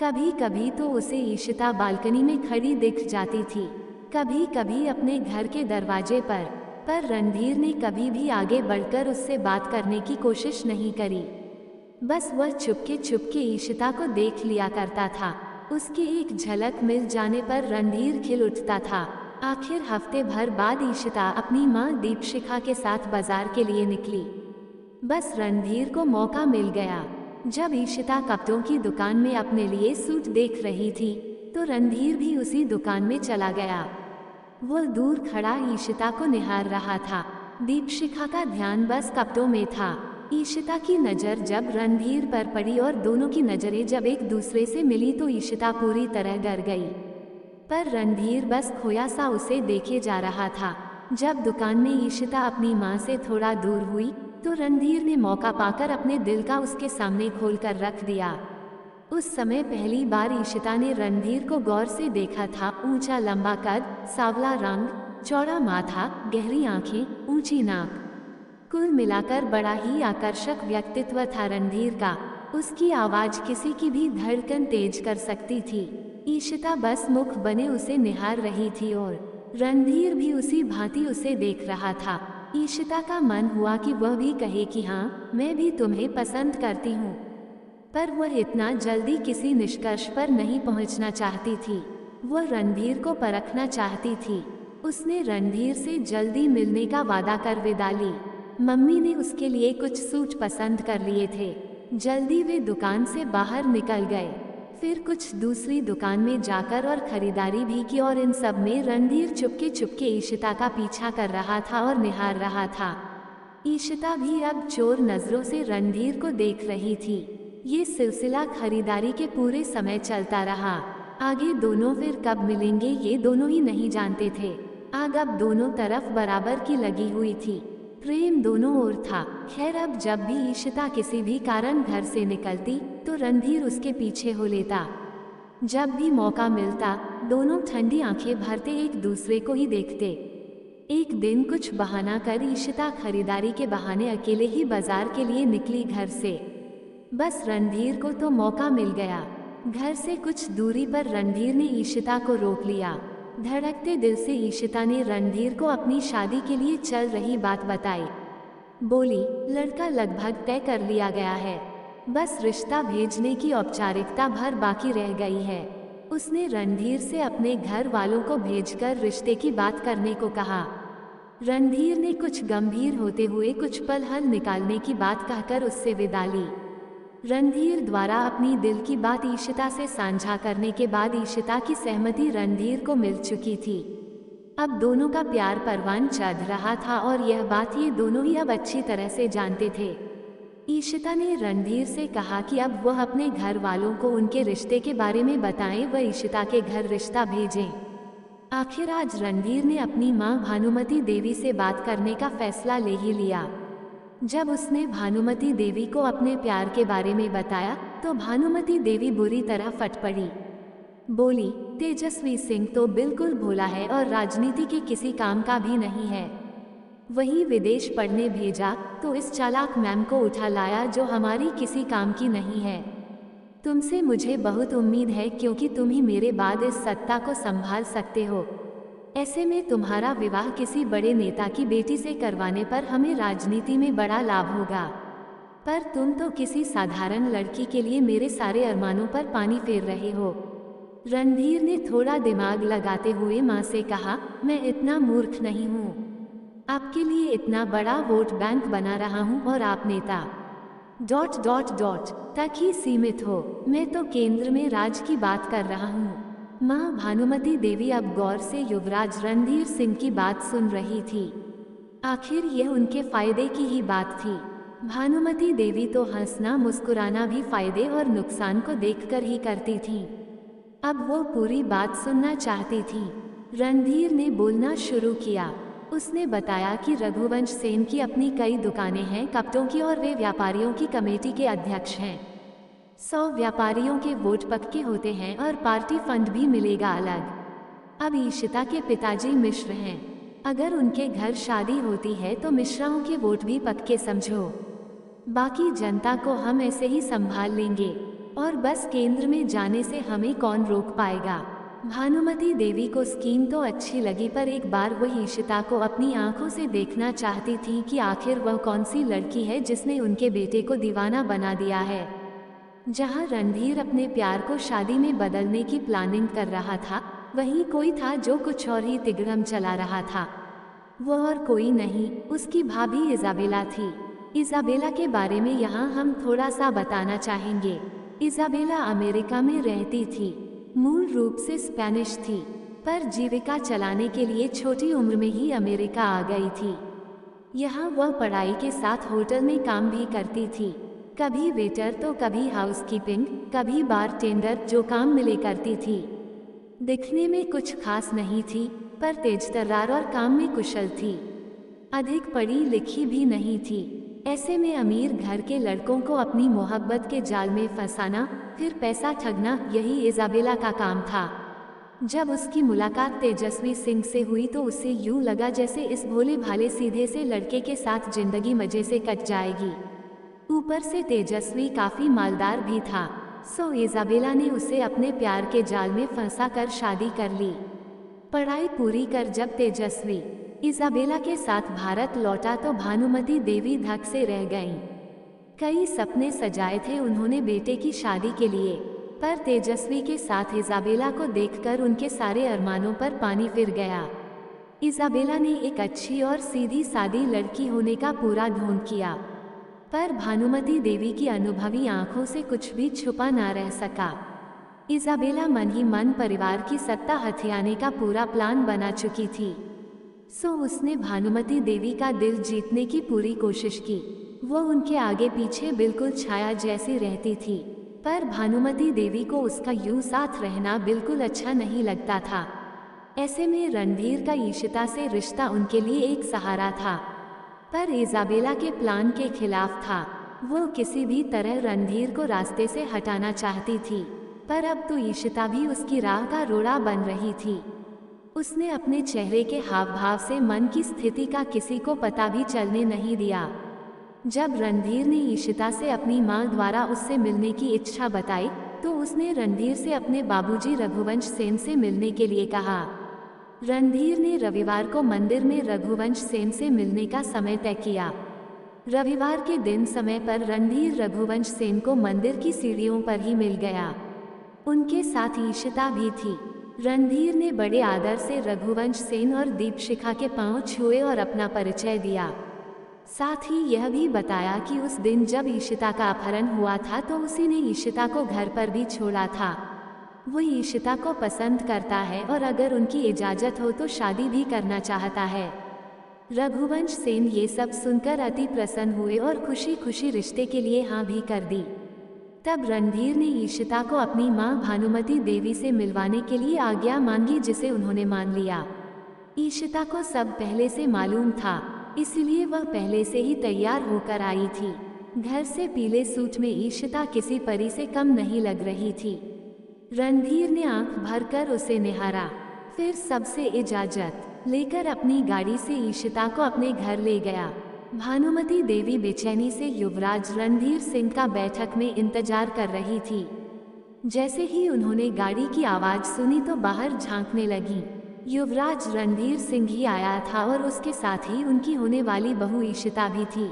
Speaker 1: कभी कभी तो उसे ईशिता बालकनी में खड़ी दिख जाती थी, कभी कभी अपने घर के दरवाजे पर रणधीर ने कभी भी आगे बढ़कर उससे बात करने की कोशिश नहीं करी। बस वह चुपके चुपके ईशिता को देख लिया करता था। उसकी एक झलक मिल जाने पर रणधीर खिल उठता था। आखिर हफ्ते भर बाद ईशिता अपनी मां दीपशिखा के साथ बाजार के लिए निकली। बस रणधीर को मौका मिल गया। जब ईशिता कपड़ों की दुकान में अपने लिए सूट देख रही थी तो रणधीर भी उसी दुकान में चला गया। वह दूर खड़ा ईशिता को निहार रहा था। दीपशिखा का ध्यान बस कपड़ों में था। ईशिता की नज़र जब रणधीर पर पड़ी और दोनों की नज़रें जब एक दूसरे से मिली तो ईशिता पूरी तरह डर गई। पर रणधीर बस खोया सा उसे देखे जा रहा था। जब दुकान में ईशिता अपनी माँ से थोड़ा दूर हुई तो रणधीर ने मौका पाकर अपने दिल का उसके सामने खोलकर रख दिया। उस समय पहली बार ईशिता ने रणधीर को गौर से देखा था। ऊंचा लंबा कद, सावला रंग, चौड़ा माथा, गहरी आंखें, ऊंची नाक, कुल मिलाकर बड़ा ही आकर्षक व्यक्तित्व था रणधीर का। उसकी आवाज किसी की भी धड़कन तेज कर सकती थी। ईशिता बस मुख बने उसे निहार रही थी और रणधीर भी उसी भांति उसे देख रहा था। ईशिता का मन हुआ कि वह भी कहे कि हाँ, मैं भी तुम्हें पसंद करती हूँ, पर वह इतना जल्दी किसी निष्कर्ष पर नहीं पहुँचना चाहती थी। वह रणधीर को परखना चाहती थी। उसने रणधीर से जल्दी मिलने का वादा कर विदा ली। मम्मी ने उसके लिए कुछ सूट पसंद कर लिए थे। जल्दी वे दुकान से बाहर निकल गए। फिर कुछ दूसरी दुकान में जाकर और खरीदारी भी की और इन सब में रणधीर चुपके चुपके ईशिता का पीछा कर रहा था और निहार रहा था। ईशिता भी अब चोर नजरों से रणधीर को देख रही थी। ये सिलसिला खरीदारी के पूरे समय चलता रहा। आगे दोनों फिर कब मिलेंगे ये दोनों ही नहीं जानते थे। आग अब दोनों तरफ बराबर की लगी हुई थी। प्रेम दोनों ओर था। खैर अब जब भी ईशिता किसी भी कारण घर से निकलती तो रणधीर उसके पीछे हो लेता। जब भी मौका मिलता दोनों ठंडी आंखें भरते एक दूसरे को ही देखते। एक दिन कुछ बहाना कर ईशिता खरीदारी के बहाने अकेले ही बाजार के लिए निकली घर से। बस रणधीर को तो मौका मिल गया। घर से कुछ दूरी पर रणधीर ने ईशिता को रोक लिया। धड़कते दिल से ईशिता ने रणधीर को अपनी शादी के लिए चल रही बात बताई। बोली, लड़का लगभग तय कर लिया गया है, बस रिश्ता भेजने की औपचारिकता भर बाकी रह गई है। उसने रणधीर से अपने घर वालों को भेजकर रिश्ते की बात करने को कहा। रणधीर ने कुछ गंभीर होते हुए कुछ पल हल निकालने की बात कहकर उससे विदा ली। रणधीर द्वारा अपनी दिल की बात ईशिता से साझा करने के बाद ईशिता की सहमति रणधीर को मिल चुकी थी। अब दोनों का प्यार परवान चढ़ रहा था और यह बात ये दोनों ही अब अच्छी तरह से जानते थे। ईशिता ने रणधीर से कहा कि अब वह अपने घर वालों को उनके रिश्ते के बारे में बताएं, वह ईशिता के घर रिश्ता भेजें। आखिर आज रणधीर ने अपनी मां भानुमति देवी से बात करने का फैसला ले ही लिया। जब उसने भानुमति देवी को अपने प्यार के बारे में बताया तो भानुमति देवी बुरी तरह फट पड़ी। बोली, तेजस्वी सिंह तो बिल्कुल भोला है और राजनीति के किसी काम का भी नहीं है। वही विदेश पढ़ने भेजा तो इस चालाक मैम को उठा लाया जो हमारी किसी काम की नहीं है। तुमसे मुझे बहुत उम्मीद है क्योंकि तुम ही मेरे बाद इस सत्ता को संभाल सकते हो। ऐसे में तुम्हारा विवाह किसी बड़े नेता की बेटी से करवाने पर हमें राजनीति में बड़ा लाभ होगा, पर तुम तो किसी साधारण लड़की के लिए मेरे सारे अरमानों पर पानी फेर रहे हो। रणधीर ने थोड़ा दिमाग लगाते हुए माँ से कहा, मैं इतना मूर्ख नहीं हूँ। आपके लिए इतना बड़ा वोट बैंक बना रहा हूँ और आप नेता ... तक ही सीमित हो। मैं तो केंद्र में राज की बात कर रहा हूँ। माँ भानुमति देवी अब गौर से युवराज रणधीर सिंह की बात सुन रही थी। आखिर यह उनके फायदे की ही बात थी। भानुमति देवी तो हंसना मुस्कुराना भी फायदे और नुकसान को देखकर ही करती थी। अब वो पूरी बात सुनना चाहती थी। रणधीर ने बोलना शुरू किया। उसने बताया कि रघुवंश सेन की अपनी कई दुकानें हैं कपड़ों की और वे व्यापारियों की कमेटी के अध्यक्ष हैं। 100 व्यापारियों के वोट पक्के होते हैं और पार्टी फंड भी मिलेगा अलग। अब ईशिता के पिताजी मिश्र हैं। अगर उनके घर शादी होती है तो मिश्राओं के वोट भी पक्के समझो। बाकी जनता को हम ऐसे ही संभाल लेंगे और बस केंद्र में जाने से हमें कौन रोक पाएगा। भानुमति देवी को स्कीम तो अच्छी लगी पर एक बार वह ईशिता को अपनी आंखों से देखना चाहती थी कि आखिर वह कौन सी लड़की है जिसने उनके बेटे को दीवाना बना दिया है। जहां रणधीर अपने प्यार को शादी में बदलने की प्लानिंग कर रहा था, वहीं कोई था जो कुछ और ही तिगड़म चला रहा था। वह और कोई नहीं, उसकी भाभी इजाबेला थी। इजाबेला के बारे में यहाँ हम थोड़ा सा बताना चाहेंगे। इजाबेला अमेरिका में रहती थी। मूल रूप से स्पेनिश थी, पर जीविका चलाने के लिए छोटी उम्र में ही अमेरिका आ गई थी। यहाँ वह पढ़ाई के साथ होटल में काम भी करती थी, कभी वेटर तो कभी हाउसकीपिंग, कभी बारटेंडर, जो काम मिले करती थी। दिखने में कुछ खास नहीं थी, पर तेजतर्रार और काम में कुशल थी। अधिक पढ़ी लिखी भी नहीं थी। ऐसे में अमीर घर के लड़कों को अपनी मोहब्बत के जाल में फंसाना, फिर पैसा ठगना, यही इजाबेला का काम था। जब उसकी मुलाकात तेजस्वी सिंह से हुई तो उसे यूं लगा जैसे इस भोले भाले सीधे से लड़के के साथ जिंदगी मजे से कट जाएगी। ऊपर से तेजस्वी काफी मालदार भी था, सो इजाबेला ने उसे अपने प्यार के जाल में फंसा कर शादी कर ली। पढ़ाई पूरी कर जब तेजस्वी इजाबेला के साथ भारत लौटा तो भानुमति देवी धक से रह गईं। कई सपने सजाए थे उन्होंने बेटे की शादी के लिए, पर तेजस्वी के साथ इजाबेला को देखकर उनके सारे अरमानों पर पानी फिर गया। इजाबेला ने एक अच्छी और सीधी सादी लड़की होने का पूरा ढोंग किया, पर भानुमति देवी की अनुभवी आंखों से कुछ भी छुपा ना रह सका। इजाबेला मन ही मन परिवार की सत्ता हथियाने का पूरा प्लान बना चुकी थी, सो उसने भानुमति देवी का दिल जीतने की पूरी कोशिश की। वो उनके आगे पीछे बिल्कुल छाया जैसी रहती थी, पर भानुमति देवी को उसका यूं साथ रहना बिल्कुल अच्छा नहीं लगता था। ऐसे में रणधीर का ईशिता से रिश्ता उनके लिए एक सहारा था, पर इजाबेला के प्लान के खिलाफ था। वो किसी भी तरह रणधीर को रास्ते से हटाना चाहती थी, पर अब तो ईशिता भी उसकी राह का रोड़ा बन रही थी। उसने अपने चेहरे के हाव भाव से मन की स्थिति का किसी को पता भी चलने नहीं दिया। जब रणधीर ने ईशिता से अपनी मां द्वारा उससे मिलने की इच्छा बताई तो उसने रणधीर से अपने बाबूजी रघुवंश सेन से मिलने के लिए कहा। रणधीर ने रविवार को मंदिर में रघुवंश सेन से मिलने का समय तय किया। रविवार के दिन समय पर रणधीर रघुवंश सेन को मंदिर की सीढ़ियों पर ही मिल गया। उनके साथ ईशिता भी थी। रणधीर ने बड़े आदर से रघुवंश सेन और दीपशिखा के पांव छुए और अपना परिचय दिया। साथ ही यह भी बताया कि उस दिन जब ईशिता का अपहरण हुआ था तो उसी ने ईशिता को घर पर भी छोड़ा था। वो ईशिता को पसंद करता है और अगर उनकी इजाजत हो तो शादी भी करना चाहता है। रघुवंश सेन ये सब सुनकर अति प्रसन्न हुए और खुशी खुशी रिश्ते के लिए हाँ भी कर दी। तब रणधीर ने ईशिता को अपनी मां भानुमति देवी से मिलवाने के लिए आज्ञा मांगी, जिसे उन्होंने मान लिया। ईशिता को सब पहले से मालूम था, इसलिए वह पहले से ही तैयार होकर आई थी। घर से पीले सूट में ईशिता किसी परी से कम नहीं लग रही थी। रणधीर ने आंख भरकर उसे निहारा, फिर सबसे इजाजत लेकर अपनी गाड़ी से ईशिता को अपने घर ले गया। भानुमति देवी बेचैनी से युवराज रणधीर सिंह का बैठक में इंतजार कर रही थी। जैसे ही उन्होंने गाड़ी की आवाज सुनी तो बाहर झांकने लगी। युवराज रणधीर सिंह ही आया था और उसके साथ ही उनकी होने वाली बहू ईशिता भी थी।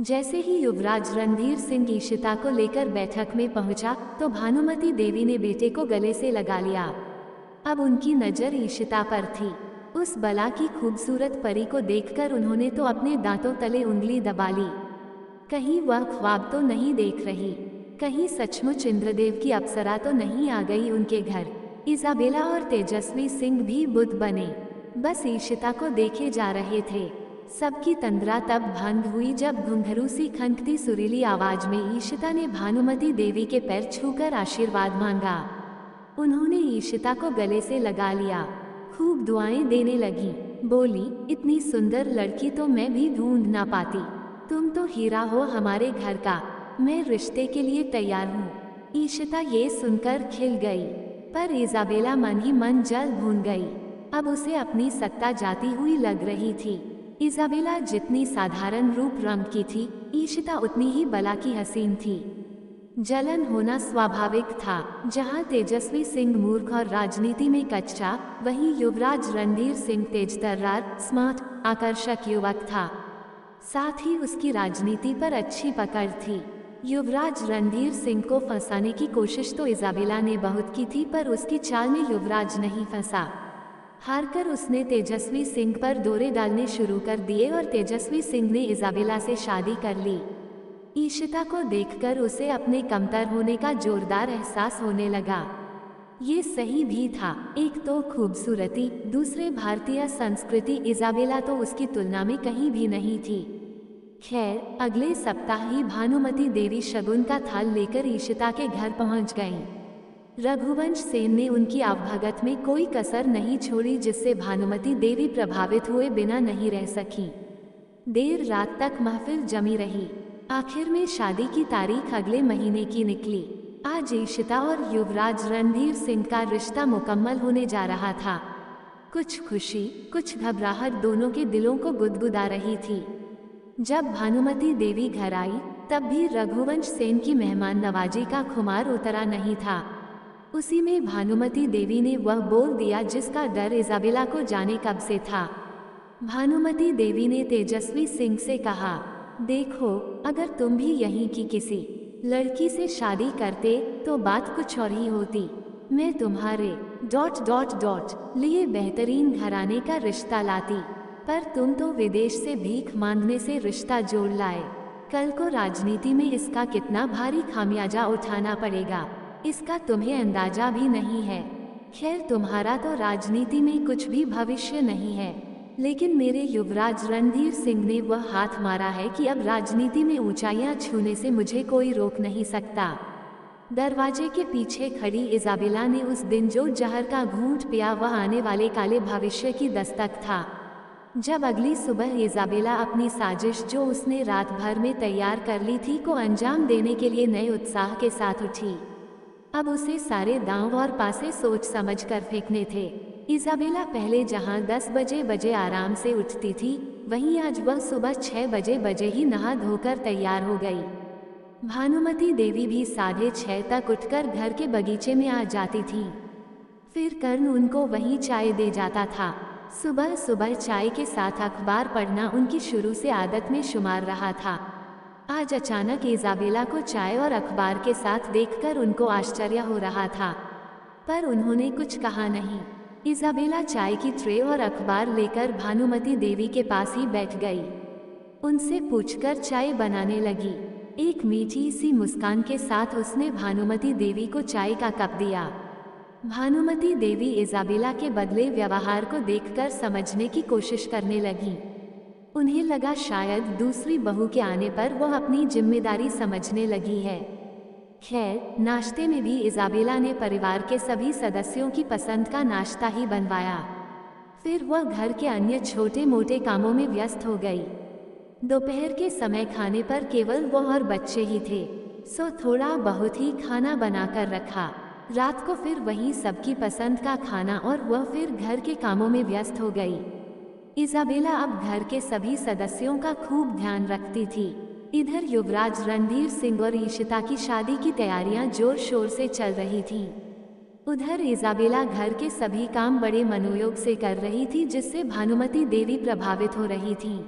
Speaker 1: जैसे ही युवराज रणधीर सिंह ईशिता को लेकर बैठक में पहुंचा तो भानुमति देवी ने बेटे को गले से लगा लिया। अब उनकी नजर ईशिता पर थी। उस बला की खूबसूरत परी को देखकर उन्होंने तो अपने दांतों तले उंगली दबा ली। कहीं वह ख्वाब तो नहीं देख रही, कहीं सचमुच इंद्रदेव की अप्सरा तो नहीं आ गई उनके घर। इजाबेला और तेजस्वी सिंह भी बुद्ध बने, बस ईशिता को देखे जा रहे थे। सबकी तंद्रा तब भंग हुई जब घुंघरू सी खनकती सुरीली आवाज में ईशिता ने भानुमति देवी के पैर छूकर आशीर्वाद मांगा। उन्होंने ईशिता को गले से लगा लिया, खूब दुआएं देने लगी। बोली, इतनी सुंदर लड़की तो मैं भी ढूंढ ना पाती। तुम तो हीरा हो हमारे घर का, मैं रिश्ते के लिए तैयार हूँ। ईशिता ये सुनकर खिल गई, पर इजाबेला मन ही मन जल भून गई। अब उसे अपनी सत्ता जाती हुई लग रही थी। इजाबेला जितनी साधारण रूप रंग की थी, ईशिता उतनी ही बला की हसीन थी। जलन होना स्वाभाविक था। जहां तेजस्वी सिंह मूर्ख और राजनीति में कच्चा, वहीं युवराज रणधीर सिंह तेजतर्रार, स्मार्ट, आकर्षक युवक था। साथ ही उसकी राजनीति पर अच्छी पकड़ थी। युवराज रणधीर सिंह को फंसाने की कोशिश तो इजाबेला ने बहुत की थी, पर उसकी चाल में युवराज नहीं फंसा। हारकर उसने तेजस्वी सिंह पर दौरे डालने शुरू कर दिए और तेजस्वी सिंह ने इजाबेला से शादी कर ली। ईशिता को देखकर उसे अपने कमतर होने का जोरदार एहसास होने लगा। ये सही भी था। एक तो खूबसूरती, दूसरे भारतीय संस्कृति। इजाबेला तो उसकी तुलना में कहीं भी नहीं थी। खैर, अगले सप्ताह ही भानुमति देवी शगुन का थाल लेकर ईशिता के घर पहुंच गईं। रघुवंश सेन ने उनकी आवभगत में कोई कसर नहीं छोड़ी, जिससे भानुमति देवी प्रभावित हुए बिना नहीं रह सकी। देर रात तक महफिल जमी रही। आखिर में शादी की तारीख अगले महीने की निकली। आज ईशिता और युवराज रणधीर सिंह का रिश्ता मुकम्मल होने जा रहा था। कुछ खुशी, कुछ घबराहट दोनों के दिलों को गुदगुदा रही थी। जब भानुमति देवी घर आई, तब भी रघुवंश सेन की मेहमान नवाजी का खुमार उतरा नहीं था। उसी में भानुमति देवी ने वह बोल दिया जिसका डर इजाबेला को जाने कब से था। भानुमति देवी ने तेजस्वी सिंह से कहा, देखो, अगर तुम भी यहीं की किसी लड़की से शादी करते तो बात कुछ और ही होती। मैं तुम्हारे ... लिए बेहतरीन घराने का रिश्ता लाती, पर तुम तो विदेश से भीख मांगने से रिश्ता जोड़ लाए। कल को राजनीति में इसका कितना भारी खामियाजा उठाना पड़ेगा, इसका तुम्हें अंदाजा भी नहीं है। खैर, तुम्हारा तो राजनीति में कुछ भी भविष्य नहीं है, लेकिन मेरे युवराज रणधीर सिंह ने वह हाथ मारा है कि अब राजनीति में ऊंचाइयां छूने से मुझे कोई रोक नहीं सकता। दरवाजे के पीछे खड़ी इजाबेला ने उस दिन जो जहर का घूंट पिया वह आने वाले काले भविष्य की दस्तक था। जब अगली सुबह इजाबेला अपनी साजिश जो उसने रात भर में तैयार कर ली थी को अंजाम देने के लिए नए उत्साह के साथ उठी। अब उसे सारे दांव और पासे सोच समझ कर फेंकने थे। इजाबेला पहले जहां 10 बजे आराम से उठती थी, वहीं आज वह सुबह 6 बजे ही नहा धोकर तैयार हो गई। भानुमति देवी भी 6:30 तक उठकर घर के बगीचे में आ जाती थी। फिर कर्ण उनको वहीं चाय दे जाता था। सुबह सुबह चाय के साथ अखबार पढ़ना उनकी शुरू से आदत में शुमार रहा था। आज अचानक इजाबेला को चाय और अखबार के साथ देखकर उनको आश्चर्य हो रहा था, पर उन्होंने कुछ कहा नहीं। इजाबेला चाय की ट्रे और अखबार लेकर भानुमति देवी के पास ही बैठ गई। उनसे पूछकर चाय बनाने लगी। एक मीठी सी मुस्कान के साथ उसने भानुमति देवी को चाय का कप दिया। भानुमति देवी इजाबेला के बदले व्यवहार को देखकर समझने की कोशिश करने लगी। उन्हें लगा शायद दूसरी बहू के आने पर वह अपनी जिम्मेदारी समझने लगी है। खैर, नाश्ते में भी इजाबेला ने परिवार के सभी सदस्यों की पसंद का नाश्ता ही बनवाया। फिर वह घर के अन्य छोटे मोटे कामों में व्यस्त हो गई। दोपहर के समय खाने पर केवल वह और बच्चे ही थे, सो थोड़ा बहुत ही खाना बनाकर रखा। रात को फिर वही सबकी पसंद का खाना और वह फिर घर के कामों में व्यस्त हो गई। इजाबेला अब घर के सभी सदस्यों का खूब ध्यान रखती थी। इधर युवराज रणधीर सिंह और ईशिता की शादी की तैयारियां जोर शोर से चल रही थीं। उधर इजाबेला घर के सभी काम बड़े मनोयोग से कर रही थी, जिससे भानुमति देवी प्रभावित हो रही थी।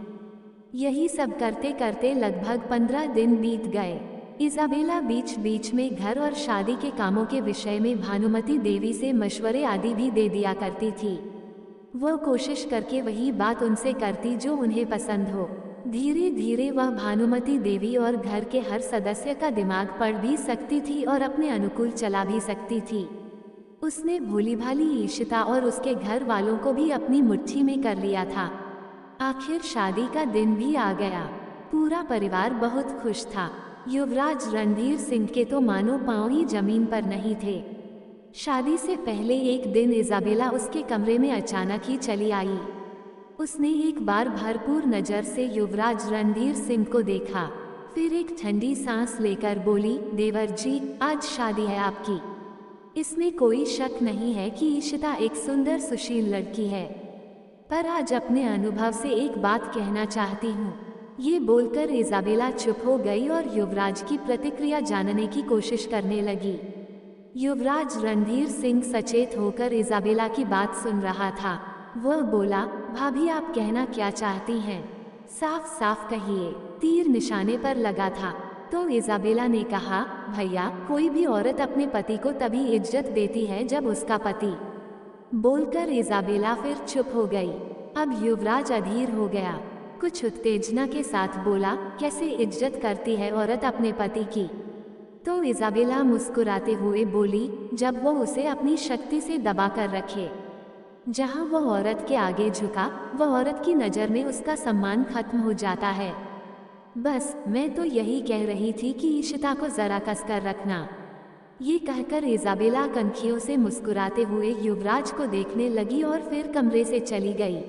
Speaker 1: यही सब करते करते लगभग 15 दिन बीत गए। इजाबेला बीच बीच में घर और शादी के कामों के विषय में भानुमति देवी से मशवरे आदि भी दे दिया करती थी। वह कोशिश करके वही बात उनसे करती जो उन्हें पसंद हो। धीरे धीरे वह भानुमति देवी और घर के हर सदस्य का दिमाग पढ़ भी सकती थी और अपने अनुकूल चला भी सकती थी। उसने भोली भाली ईशिता और उसके घर वालों को भी अपनी मुट्ठी में कर लिया था। आखिर शादी का दिन भी आ गया। पूरा परिवार बहुत खुश था। युवराज रणधीर सिंह के तो मानो पांव ही जमीन पर नहीं थे। शादी से पहले एक दिन इजाबेला उसके कमरे में अचानक ही चली आई। उसने एक बार भरपूर नजर से युवराज रणधीर सिंह को देखा, फिर एक ठंडी सांस लेकर बोली, देवर जी, आज शादी है आपकी। इसमें कोई शक नहीं है कि ईशिता एक सुंदर सुशील लड़की है, पर आज अपने अनुभव से एक बात कहना चाहती हूँ। ये बोलकर इजाबेला चुप हो गई और युवराज की प्रतिक्रिया जानने की कोशिश करने लगी। युवराज रणधीर सिंह सचेत होकर इजाबेला की बात सुन रहा था। वह बोला, भाभी, आप कहना क्या चाहती हैं? साफ साफ कहिए। तीर निशाने पर लगा था तो इजाबेला ने कहा, भैया, कोई भी औरत अपने पति को तभी इज्जत देती है जब उसका पति। बोलकर इजाबेला फिर चुप हो गई। अब युवराज अधीर हो गया। कुछ उत्तेजना के साथ बोला, कैसे इज्जत करती है औरत अपने पति की? तो इजाबेला मुस्कुराते हुए बोली, जब वो उसे अपनी शक्ति से दबा कर रखे। जहाँ वो औरत के आगे झुका, वह औरत की नज़र में उसका सम्मान खत्म हो जाता है। बस मैं तो यही कह रही थी कि इशिता को जरा कसकर रखना। ये कहकर इजाबेला कनखियों से मुस्कुराते हुए युवराज को देखने लगी और फिर कमरे से चली गई।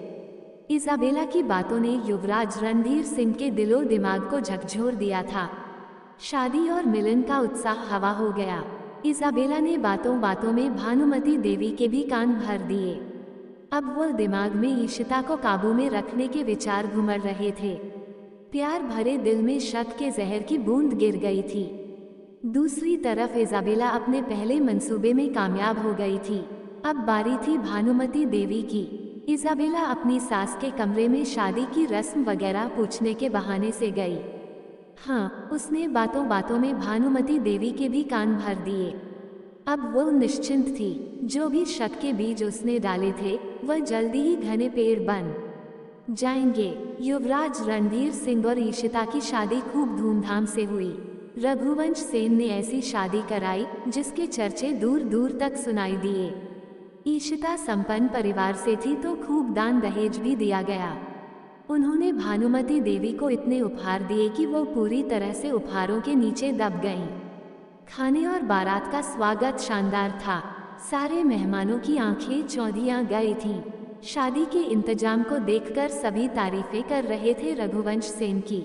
Speaker 1: इजाबेला की बातों ने युवराज रणधीर सिंह के दिलो दिमाग को झकझोर दिया था। शादी और मिलन का उत्साह हवा हो गया। इजाबेला ने बातों बातों में भानुमति देवी के भी कान भर दिए। अब वह दिमाग में इशिता को काबू में रखने के विचार घुमड़ रहे थे। प्यार भरे दिल में शक के जहर की बूंद गिर गई थी। दूसरी तरफ इजाबेला अपने पहले मंसूबे में कामयाब हो गई थी। अब बारी थी भानुमति देवी की। इजाबेला अपनी सास के कमरे में शादी की रस्म वगैरह पूछने के बहाने से गई। हाँ, उसने बातों बातों में भानुमति देवी के भी कान भर दिए। अब वो निश्चिंत थी। जो भी शक के बीज उसने डाले थे वह जल्दी ही घने पेड़ बन जाएंगे। युवराज रणधीर सिंह और इशिता की शादी खूब धूमधाम से हुई। रघुवंश सेन ने ऐसी शादी कराई जिसके चर्चे दूर दूर तक सुनाई दिए। इशिता संपन्न परिवार से थी तो खूब दान दहेज भी दिया गया। उन्होंने भानुमति देवी को इतने उपहार दिए कि वो पूरी तरह से उपहारों के नीचे दब गईं। खाने और बारात का स्वागत शानदार था। सारे मेहमानों की आंखें चौंधियां गई थीं। शादी के इंतजाम को देखकर सभी तारीफें कर रहे थे रघुवंश सेन की।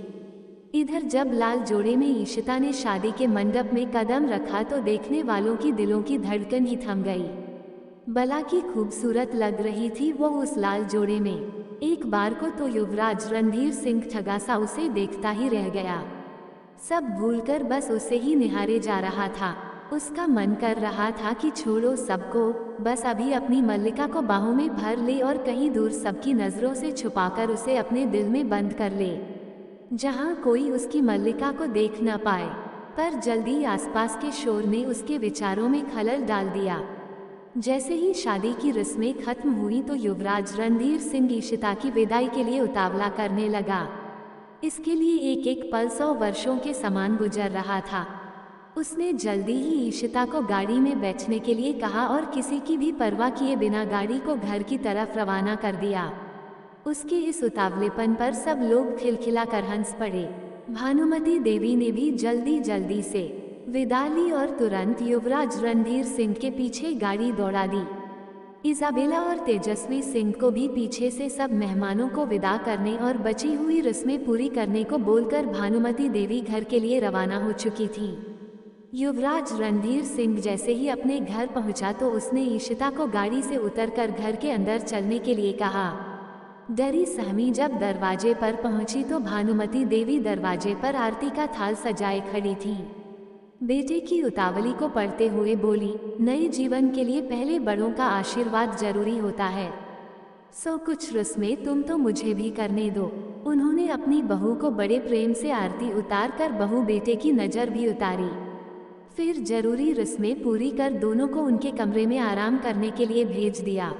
Speaker 1: इधर जब लाल जोड़े में इशिता ने शादी के मंडप में कदम रखा तो देखने वालों की दिलों की धड़कन ही थम गई। बला की खूबसूरत लग रही थी वो उस लाल जोड़े में। एक बार को तो युवराज रणधीर सिंह ठगासा उसे देखता ही रह गया। सब भूलकर बस उसे ही निहारे जा रहा था। उसका मन कर रहा था कि छोड़ो सबको, बस अभी अपनी मल्लिका को बाहों में भर ले और कहीं दूर सबकी नज़रों से छुपाकर उसे अपने दिल में बंद कर ले, जहां कोई उसकी मल्लिका को देख न पाए। पर जल्दी आसपास के शोर ने उसके विचारों में खलल डाल दिया। जैसे ही शादी की रस्में खत्म हुई तो युवराज रणधीर सिंह इशिता की विदाई के लिए उतावला करने लगा। इसके लिए एक एक पल 100 वर्षों के समान गुजर रहा था। उसने जल्दी ही इशिता को गाड़ी में बैठने के लिए कहा और किसी की भी परवाह किए बिना गाड़ी को घर की तरफ रवाना कर दिया। उसके इस उतावलेपन पर सब लोग खिलखिला कर हंस पड़े। भानुमति देवी ने भी जल्दी जल्दी से विदा ली और तुरंत युवराज रणधीर सिंह के पीछे गाड़ी दौड़ा दी। इजाबेला और तेजस्वी सिंह को भी पीछे से सब मेहमानों को विदा करने और बची हुई रस्में पूरी करने को बोलकर भानुमति देवी घर के लिए रवाना हो चुकी थी। युवराज रणधीर सिंह जैसे ही अपने घर पहुंचा तो उसने इशिता को गाड़ी से उतरकर घर के अंदर चलने के लिए कहा। डरी सहमी जब दरवाजे पर पहुंची तो भानुमति देवी दरवाजे पर आरती का थाल सजाए खड़ी थी। बेटे की उतावली को पढ़ते हुए बोली, नए जीवन के लिए पहले बड़ों का आशीर्वाद जरूरी होता है, सो कुछ रस्में तुम तो मुझे भी करने दो। उन्होंने अपनी बहू को बड़े प्रेम से आरती उतार कर बहू बेटे की नज़र भी उतारी। फिर जरूरी रस्में पूरी कर दोनों को उनके कमरे में आराम करने के लिए भेज दिया।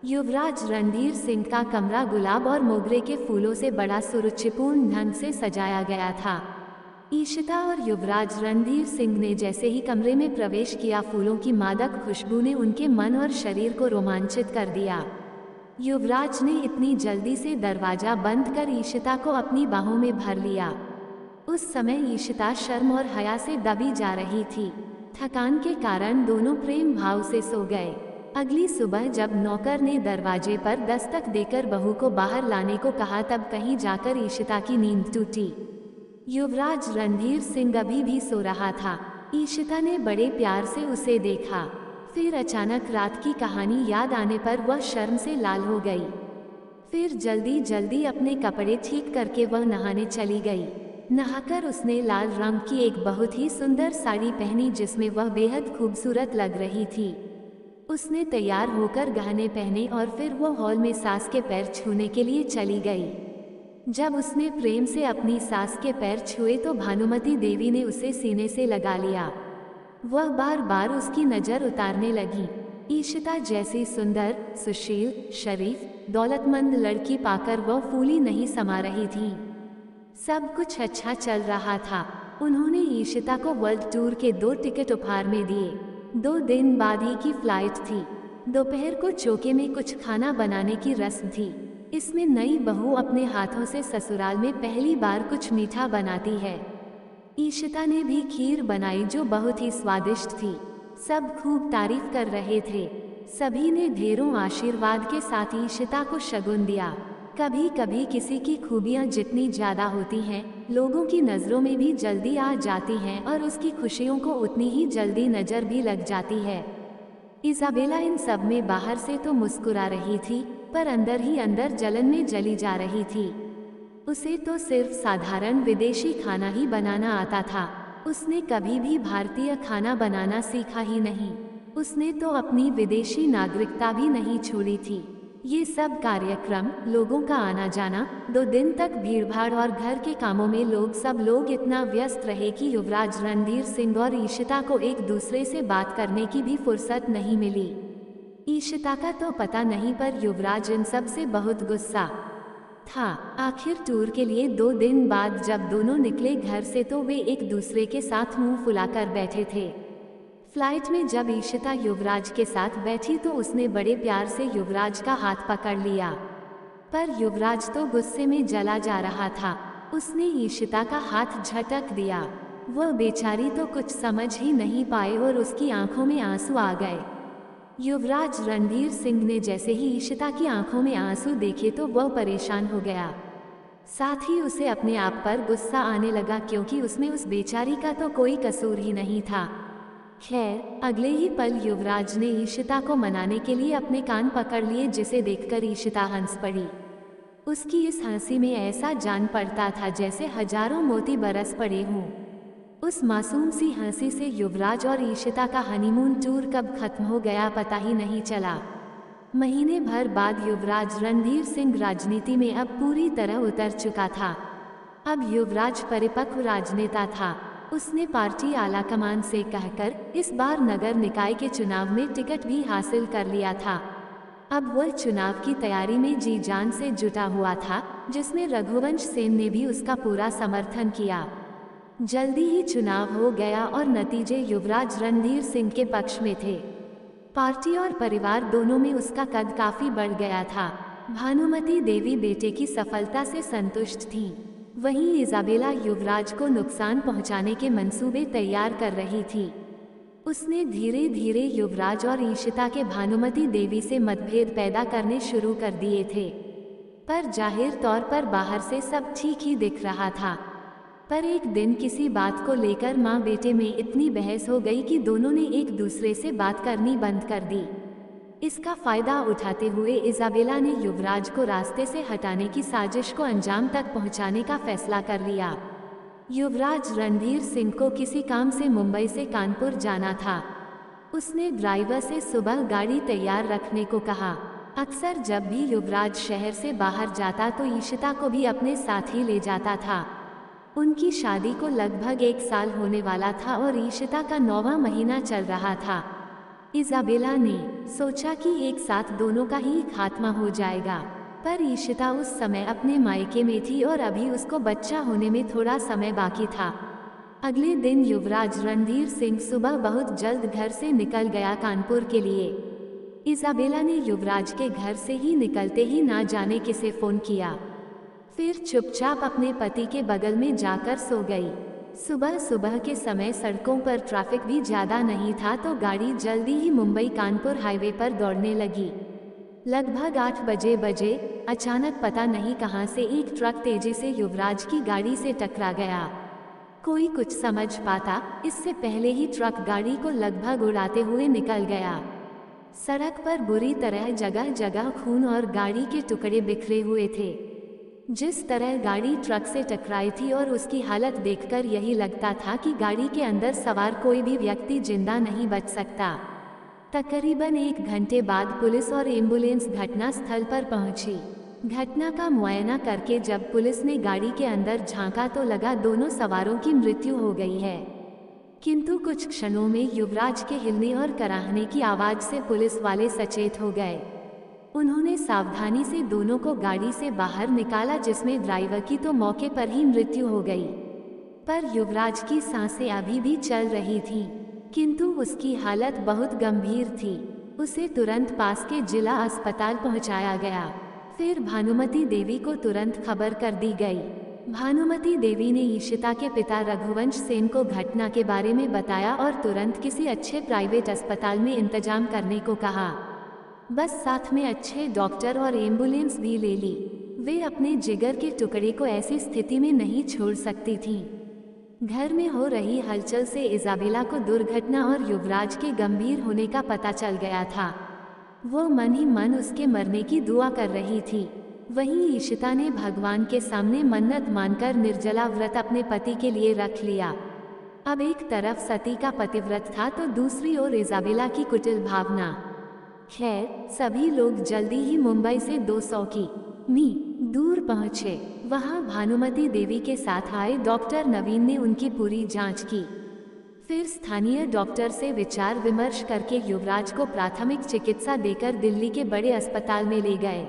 Speaker 1: युवराज रणधीर सिंह का कमरा गुलाब और मोगरे के फूलों से बड़ा सुरुचिपूर्ण ढंग से सजाया गया था। इशिता और युवराज रणधीर सिंह ने जैसे ही कमरे में प्रवेश किया, फूलों की मादक खुशबू ने उनके मन और शरीर को रोमांचित कर दिया। युवराज ने इतनी जल्दी से दरवाजा बंद कर इशिता को अपनी बाहों में भर लिया। उस समय इशिता शर्म और हया से दबी जा रही थी। थकान के कारण दोनों प्रेम भाव से सो गए। अगली सुबह जब नौकर ने दरवाजे पर दस्तक देकर बहू को बाहर लाने को कहा तब कहीं जाकर इशिता की नींद टूटी। युवराज रणधीर सिंह अभी भी सो रहा था। इशिता ने बड़े प्यार से उसे देखा। फिर अचानक रात की कहानी याद आने पर वह शर्म से लाल हो गई। फिर जल्दी जल्दी अपने कपड़े ठीक करके वह नहाने चली गई। नहाकर उसने लाल रंग की एक बहुत ही सुंदर साड़ी पहनी जिसमें वह बेहद खूबसूरत लग रही थी। उसने तैयार होकर गहने पहने और फिर वो हॉल में सास के पैर छूने के लिए चली गई। जब उसने प्रेम से अपनी सास के पैर छुए तो भानुमति देवी ने उसे सीने से लगा लिया। वह बार बार उसकी नज़र उतारने लगी। इशिता जैसी सुंदर, सुशील, शरीफ, दौलतमंद लड़की पाकर वह फूली नहीं समा रही थी। सब कुछ अच्छा चल रहा था। उन्होंने ईशिता को वर्ल्ड टूर के 2 टिकट उपहार में दिए। 2 दिन बाद ही की फ्लाइट थी। दोपहर को चौके में कुछ खाना बनाने की रस्म थी। इसमें नई बहू अपने हाथों से ससुराल में पहली बार कुछ मीठा बनाती है। ईशिता ने भी खीर बनाई जो बहुत ही स्वादिष्ट थी। सब खूब तारीफ कर रहे थे। सभी ने ढेरों आशीर्वाद के साथ ईशिता को शगुन दिया। कभी कभी किसी की खूबियाँ जितनी ज़्यादा होती हैं, लोगों की नज़रों में भी जल्दी आ जाती हैं और उसकी खुशियों को उतनी ही जल्दी नज़र भी लग जाती है। इज़ाबेला इन सब में बाहर से तो मुस्कुरा रही थी, पर अंदर ही अंदर जलन में जली जा रही थी। उसे तो सिर्फ साधारण विदेशी खाना ही बनाना आता था। उसने कभी भी भारतीय खाना बनाना सीखा ही नहीं। उसने तो अपनी विदेशी नागरिकता भी नहीं छोड़ी थी। ये सब कार्यक्रम, लोगों का आना जाना, 2 दिन तक भीड़भाड़ और घर के कामों में सब लोग इतना व्यस्त रहे कि युवराज रणधीर सिंह और ईशिता को एक दूसरे से बात करने की भी फुर्सत नहीं मिली। ईशिता का तो पता नहीं, पर युवराज इन सब से बहुत गुस्सा था। आखिर टूर के लिए 2 दिन बाद जब दोनों निकले घर से तो वे एक दूसरे के साथ मुंह फुलाकर बैठे थे। फ्लाइट में जब ईशिता युवराज के साथ बैठी तो उसने बड़े प्यार से युवराज का हाथ पकड़ लिया, पर युवराज तो गुस्से में जला जा रहा था। उसने ईशिता का हाथ झटक दिया। वह बेचारी तो कुछ समझ ही नहीं पाए और उसकी आंखों में आंसू आ गए। युवराज रणधीर सिंह ने जैसे ही ईशिता की आंखों में आंसू देखे तो वह परेशान हो गया। साथ ही उसे अपने आप पर गुस्सा आने लगा, क्योंकि उसमें उस बेचारी का तो कोई कसूर ही नहीं था। खैर, अगले ही पल युवराज ने ईशिता को मनाने के लिए अपने कान पकड़ लिए, जिसे देखकर ईशिता हंस पड़ी। उसकी इस हंसी में ऐसा जान पड़ता था जैसे हजारों मोती बरस पड़े हों। उस मासूम सी हंसी से युवराज और ईशिता का हनीमून टूर कब खत्म हो गया पता ही नहीं चला। महीने भर बाद युवराज रणधीर सिंह राजनीति में अब पूरी तरह उतर चुका था। अब युवराज परिपक्व राजनेता था। उसने पार्टी आलाकमान से कहकर इस बार नगर निकाय के चुनाव में टिकट भी हासिल कर लिया था। अब वह चुनाव की तैयारी में जी जान से जुटा हुआ था, जिसमें रघुवंश सेन ने भी उसका पूरा समर्थन किया। जल्दी ही चुनाव हो गया और नतीजे युवराज रणधीर सिंह के पक्ष में थे। पार्टी और परिवार दोनों में उसका कद काफी बढ़ गया था। भानुमति देवी बेटे की सफलता से संतुष्ट थीं। वहीं इज़ाबेला युवराज को नुकसान पहुंचाने के मंसूबे तैयार कर रही थी। उसने धीरे धीरे युवराज और ईशिता के भानुमति देवी से मतभेद पैदा करने शुरू कर दिए थे, पर जाहिर तौर पर बाहर से सब ठीक ही दिख रहा था। पर एक दिन किसी बात को लेकर माँ बेटे में इतनी बहस हो गई कि दोनों ने एक दूसरे से बात करनी बंद कर दी। इसका फायदा उठाते हुए इज़ाबेला ने युवराज को रास्ते से हटाने की साजिश को अंजाम तक पहुंचाने का फैसला कर लिया। युवराज रणधीर सिंह को किसी काम से मुंबई से कानपुर जाना था। उसने ड्राइवर से सुबह गाड़ी तैयार रखने को कहा। अक्सर जब भी युवराज शहर से बाहर जाता तो ईशिता को भी अपने साथ ही ले जाता था। उनकी शादी को लगभग 1 साल होने वाला था और ईशिता का 9वां महीना चल रहा था। इज़ाबेला ने सोचा कि एक साथ दोनों का ही खात्मा हो जाएगा, पर ईशिता उस समय अपने मायके में थी और अभी उसको बच्चा होने में थोड़ा समय बाकी था। अगले दिन युवराज रणधीर सिंह सुबह बहुत जल्द घर से निकल गया कानपुर के लिए। इज़ाबेला ने युवराज के घर से ही निकलते ही ना जाने किसे फ़ोन किया, फिर चुपचाप अपने पति के बगल में जाकर सो गई। सुबह सुबह के समय सड़कों पर ट्रैफिक भी ज़्यादा नहीं था तो गाड़ी जल्दी ही मुंबई कानपुर हाईवे पर दौड़ने लगी। लगभग 8 बजे अचानक पता नहीं कहां से एक ट्रक तेजी से युवराज की गाड़ी से टकरा गया। कोई कुछ समझ पाता इससे पहले ही ट्रक गाड़ी को लगभग उड़ाते हुए निकल गया। सड़क पर बुरी तरह जगह जगह खून और गाड़ी के टुकड़े बिखरे हुए थे। जिस तरह गाड़ी ट्रक से टकराई थी और उसकी हालत देखकर यही लगता था कि गाड़ी के अंदर सवार कोई भी व्यक्ति जिंदा नहीं बच सकता। तकरीबन 1 घंटे बाद पुलिस और एम्बुलेंस घटना स्थल पर पहुंची। घटना का मुआयना करके जब पुलिस ने गाड़ी के अंदर झांका तो लगा दोनों सवारों की मृत्यु हो गई है। किंतु कुछ क्षणों में युवराज के हिलने और कराहने की आवाज से पुलिस वाले सचेत हो गए। उन्होंने सावधानी से दोनों को गाड़ी से बाहर निकाला, जिसमें ड्राइवर की तो मौके पर ही मृत्यु हो गई। पर युवराज की सांसें अभी भी चल रही थीं, किंतु उसकी हालत बहुत गंभीर थी। उसे तुरंत पास के जिला अस्पताल पहुंचाया गया। फिर भानुमती देवी को तुरंत खबर कर दी गई। भानुमती देवी ने ईशिता के पिता रघुवंश सेन को घटना के बारे में बताया और तुरंत किसी अच्छे प्राइवेट अस्पताल में इंतजाम करने को कहा। बस साथ में अच्छे डॉक्टर और एम्बुलेंस भी ले ली। वे अपने जिगर के टुकड़े को ऐसी स्थिति में नहीं छोड़ सकती थीं। घर में हो रही हलचल से इजाबेला को दुर्घटना और युवराज के गंभीर होने का पता चल गया था। वो मन ही मन उसके मरने की दुआ कर रही थी। वहीं ईशिता ने भगवान के सामने मन्नत मानकर निर्जला व्रत अपने पति के लिए रख लिया। अब एक तरफ सती का पतिव्रत था तो दूसरी ओर इजाबेला की कुटिल भावना। खैर, सभी लोग जल्दी ही मुंबई से 200 की.मी. दूर पहुंचे। वहां भानुमती देवी के साथ आए डॉक्टर नवीन ने उनकी पूरी जांच की। फिर स्थानीय डॉक्टर से विचार विमर्श करके युवराज को प्राथमिक चिकित्सा देकर दिल्ली के बड़े अस्पताल में ले गए।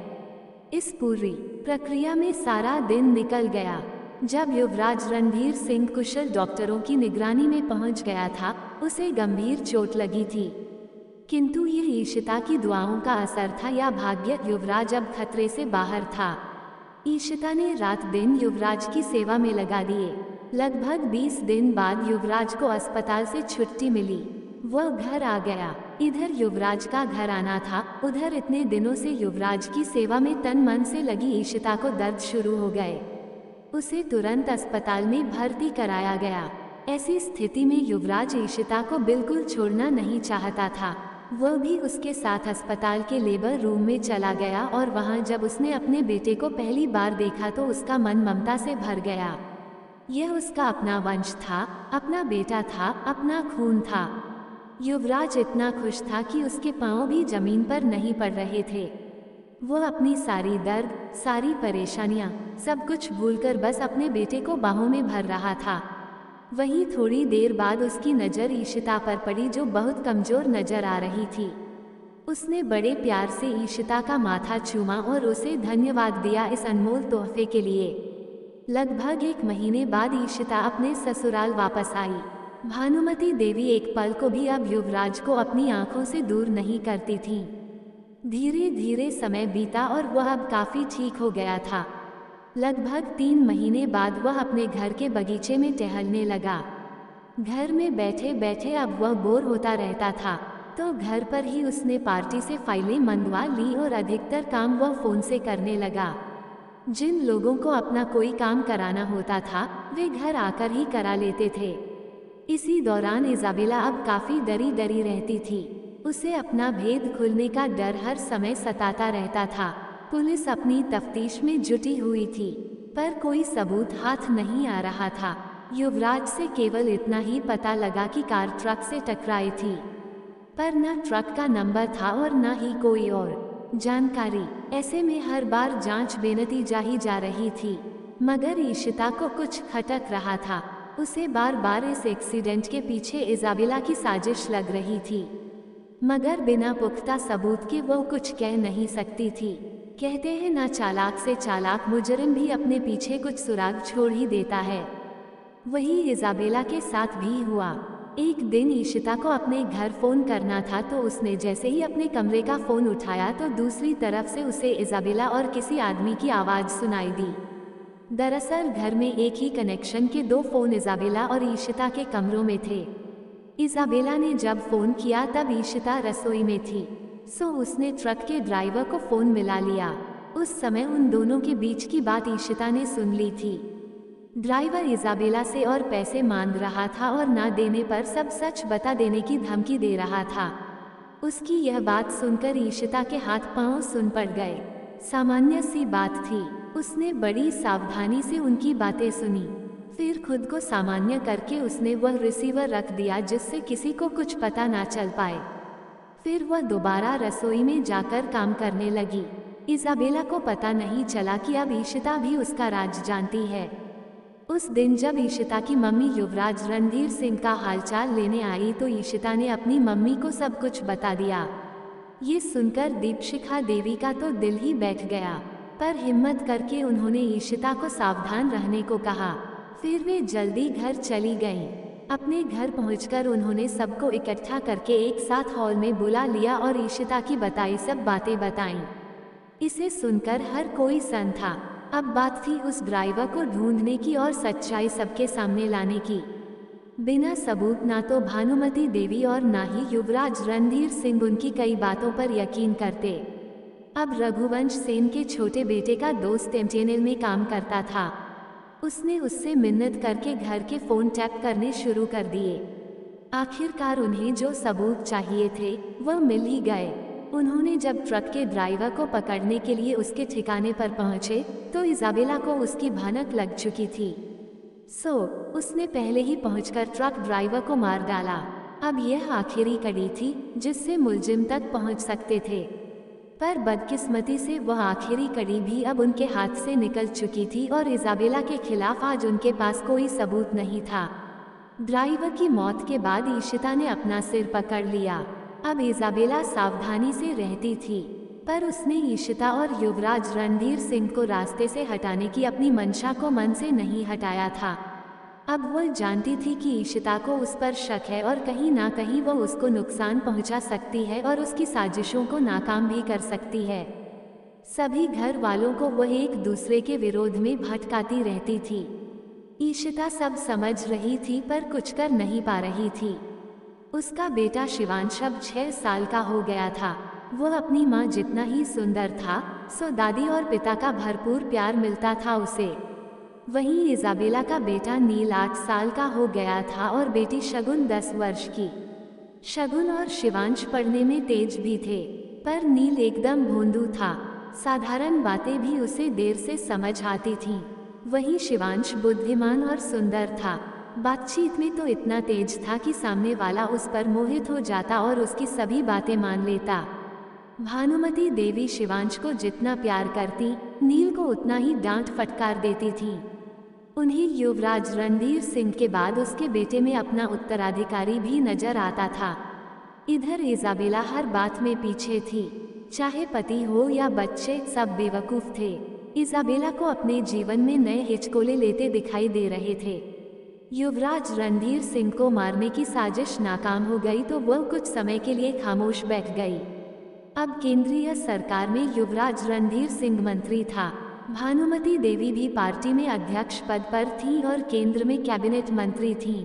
Speaker 1: इस पूरी प्रक्रिया में सारा दिन निकल गया। जब युवराज रणधीर सिंह कुशल डॉक्टरों की निगरानी में पहुंच गया था, उसे गंभीर चोट लगी थी, किंतु ये ईशिता की दुआओं का असर था या भाग्य, युवराज अब खतरे से बाहर था। ईशिता ने रात दिन युवराज की सेवा में लगा दिए। लगभग 20 दिन बाद युवराज को अस्पताल से छुट्टी मिली। वह घर आ गया। इधर युवराज का घर आना था, उधर इतने दिनों से युवराज की सेवा में तन मन से लगी ईशिता को दर्द शुरू हो गए। उसे तुरंत अस्पताल में भर्ती कराया गया। ऐसी स्थिति में युवराज ईशिता को बिल्कुल छोड़ना नहीं चाहता था। वह भी उसके साथ अस्पताल के लेबर रूम में चला गया और वहां जब उसने अपने बेटे को पहली बार देखा तो उसका मन ममता से भर गया। यह उसका अपना वंश था, अपना बेटा था, अपना खून था। युवराज इतना खुश था कि उसके पांव भी जमीन पर नहीं पड़ रहे थे। वह अपनी सारी दर्द, सारी परेशानियां, सब कुछ भूलकर बस अपने बेटे को बाहों में भर रहा था। वहीं थोड़ी देर बाद उसकी नज़र ईशिता पर पड़ी, जो बहुत कमजोर नजर आ रही थी। उसने बड़े प्यार से ईशिता का माथा चूमा और उसे धन्यवाद दिया इस अनमोल तोहफे के लिए। लगभग 1 महीने बाद ईशिता अपने ससुराल वापस आई। भानुमती देवी एक पल को भी अब युवराज को अपनी आंखों से दूर नहीं करती थी। धीरे धीरे समय बीता और वह अब काफी ठीक हो गया था। लगभग 3 महीने बाद वह अपने घर के बगीचे में टहलने लगा। घर में बैठे बैठे अब वह बोर होता रहता था, तो घर पर ही उसने पार्टी से फाइलें मंगवा ली और अधिकतर काम वह फोन से करने लगा। जिन लोगों को अपना कोई काम कराना होता था, वे घर आकर ही करा लेते थे। इसी दौरान इजाबेला अब काफी डरी डरी रहती थी। उसे अपना भेद खुलने का डर हर समय सताता रहता था। पुलिस अपनी तफ्तीश में जुटी हुई थी, पर कोई सबूत हाथ नहीं आ रहा था। युवराज से केवल इतना ही पता लगा कि कार ट्रक से टकराई थी, पर न ट्रक का नंबर था और न ही कोई और जानकारी। ऐसे में हर बार जांच बेनतीजा ही जा रही थी, मगर ईशिता को कुछ खटक रहा था। उसे बार बार इस एक्सीडेंट के पीछे इजाबेला की साजिश लग रही थी, मगर बिना पुख्ता सबूत के वो कुछ कह नहीं सकती थी। कहते हैं ना, चालाक से चालाक मुजरिम भी अपने पीछे कुछ सुराग छोड़ ही देता है। वही इजाबेला के साथ भी हुआ। एक दिन ईशिता को अपने घर फोन करना था, तो उसने जैसे ही अपने कमरे का फोन उठाया तो दूसरी तरफ से उसे इजाबेला और किसी आदमी की आवाज़ सुनाई दी। दरअसल घर में एक ही कनेक्शन के 2 फोन इजाबेला और ईशिता के कमरों में थे। इजाबेला ने जब फोन किया तब ईशिता रसोई में थी, सो उसने ट्रक के ड्राइवर को फोन मिला लिया। उस समय उन दोनों के बीच की बात ईशिता ने सुन ली थी। ड्राइवर इजाबेला से और पैसे मांग रहा था और ना देने पर सब सच बता देने की धमकी दे रहा था। उसकी यह बात सुनकर ईशिता के हाथ पांव सुन पड़ गए। सामान्य सी बात थी। उसने बड़ी सावधानी से उनकी बातें सुनी, फिर खुद को सामान्य करके उसने वह रिसीवर रख दिया जिससे किसी को कुछ पता ना चल पाए। फिर वह दोबारा रसोई में जाकर काम करने लगी। इजाबेला को पता नहीं चला कि अब ईशिता भी उसका राज जानती है। उस दिन जब ईशिता की मम्मी युवराज रणधीर सिंह का हालचाल लेने आई तो ईशिता ने अपनी मम्मी को सब कुछ बता दिया। ये सुनकर दीपशिखा देवी का तो दिल ही बैठ गया, पर हिम्मत करके उन्होंने ईशिता को सावधान रहने को कहा। फिर वे जल्दी घर चली गईं। अपने घर पहुंचकर उन्होंने सबको इकट्ठा करके एक साथ हॉल में बुला लिया और ईशिता की बताई सब बातें बताईं। इसे सुनकर हर कोई सन्न था। अब बात थी उस ड्राइवर को ढूंढने की और सच्चाई सबके सामने लाने की। बिना सबूत ना तो भानुमति देवी और ना ही युवराज रणधीर सिंह उनकी कई बातों पर यकीन करते। अब रघुवंश सेन के छोटे बेटे का दोस्त एमटीएनएल में काम करता था। उसने उससे मिन्नत करके घर के फोन टैप करने शुरू कर दिए। आखिरकार उन्हें जो सबूत चाहिए थे वह मिल ही गए। उन्होंने जब ट्रक के ड्राइवर को पकड़ने के लिए उसके ठिकाने पर पहुंचे तो इजाबेला को उसकी भनक लग चुकी थी। उसने पहले ही पहुंचकर ट्रक ड्राइवर को मार डाला। अब यह आखिरी कड़ी थी जिससे मुलजिम तक पहुंच सकते थे, पर बदकिस्मती से वह आखिरी कड़ी भी अब उनके हाथ से निकल चुकी थी और इजाबेला के खिलाफ आज उनके पास कोई सबूत नहीं था। ड्राइवर की मौत के बाद ईशिता ने अपना सिर पकड़ लिया। अब इजाबेला सावधानी से रहती थी, पर उसने ईशिता और युवराज रणधीर सिंह को रास्ते से हटाने की अपनी मंशा को मन से नहीं हटाया था। अब वह जानती थी कि ईशिता को उस पर शक है और कहीं ना कहीं वह उसको नुकसान पहुंचा सकती है और उसकी साजिशों को नाकाम भी कर सकती है। सभी घर वालों को वह एक दूसरे के विरोध में भटकाती रहती थी। ईशिता सब समझ रही थी पर कुछ कर नहीं पा रही थी। उसका बेटा शिवांश अब 6 साल का हो गया था। वह अपनी माँ जितना ही सुंदर था, दादी और पिता का भरपूर प्यार मिलता था उसे। वहीं इजाबेला का बेटा नील 8 साल का हो गया था और बेटी शगुन 10 वर्ष की। शगुन और शिवांश पढ़ने में तेज भी थे, पर नील एकदम भोंदू था। साधारण बातें भी उसे देर से समझ आती थीं। वहीं शिवांश बुद्धिमान और सुंदर था। बातचीत में तो इतना तेज था कि सामने वाला उस पर मोहित हो जाता और उसकी सभी बातें मान लेता। भानुमति देवी शिवांश को जितना प्यार करती, नील को उतना ही डांट फटकार देती थी। उन्हें युवराज रणधीर सिंह के बाद उसके बेटे में अपना उत्तराधिकारी भी नजर आता था। इधर इजाबेला हर बात में पीछे थी, चाहे पति हो या बच्चे, सब बेवकूफ थे। इजाबेला को अपने जीवन में नए हिचकोले लेते दिखाई दे रहे थे। युवराज रणधीर सिंह को मारने की साजिश नाकाम हो गई तो वह कुछ समय के लिए खामोश बैठ गई। अब केंद्रीय सरकार में युवराज रणधीर सिंह मंत्री था। भानुमति देवी भी पार्टी में अध्यक्ष पद पर थीं और केंद्र में कैबिनेट मंत्री थीं।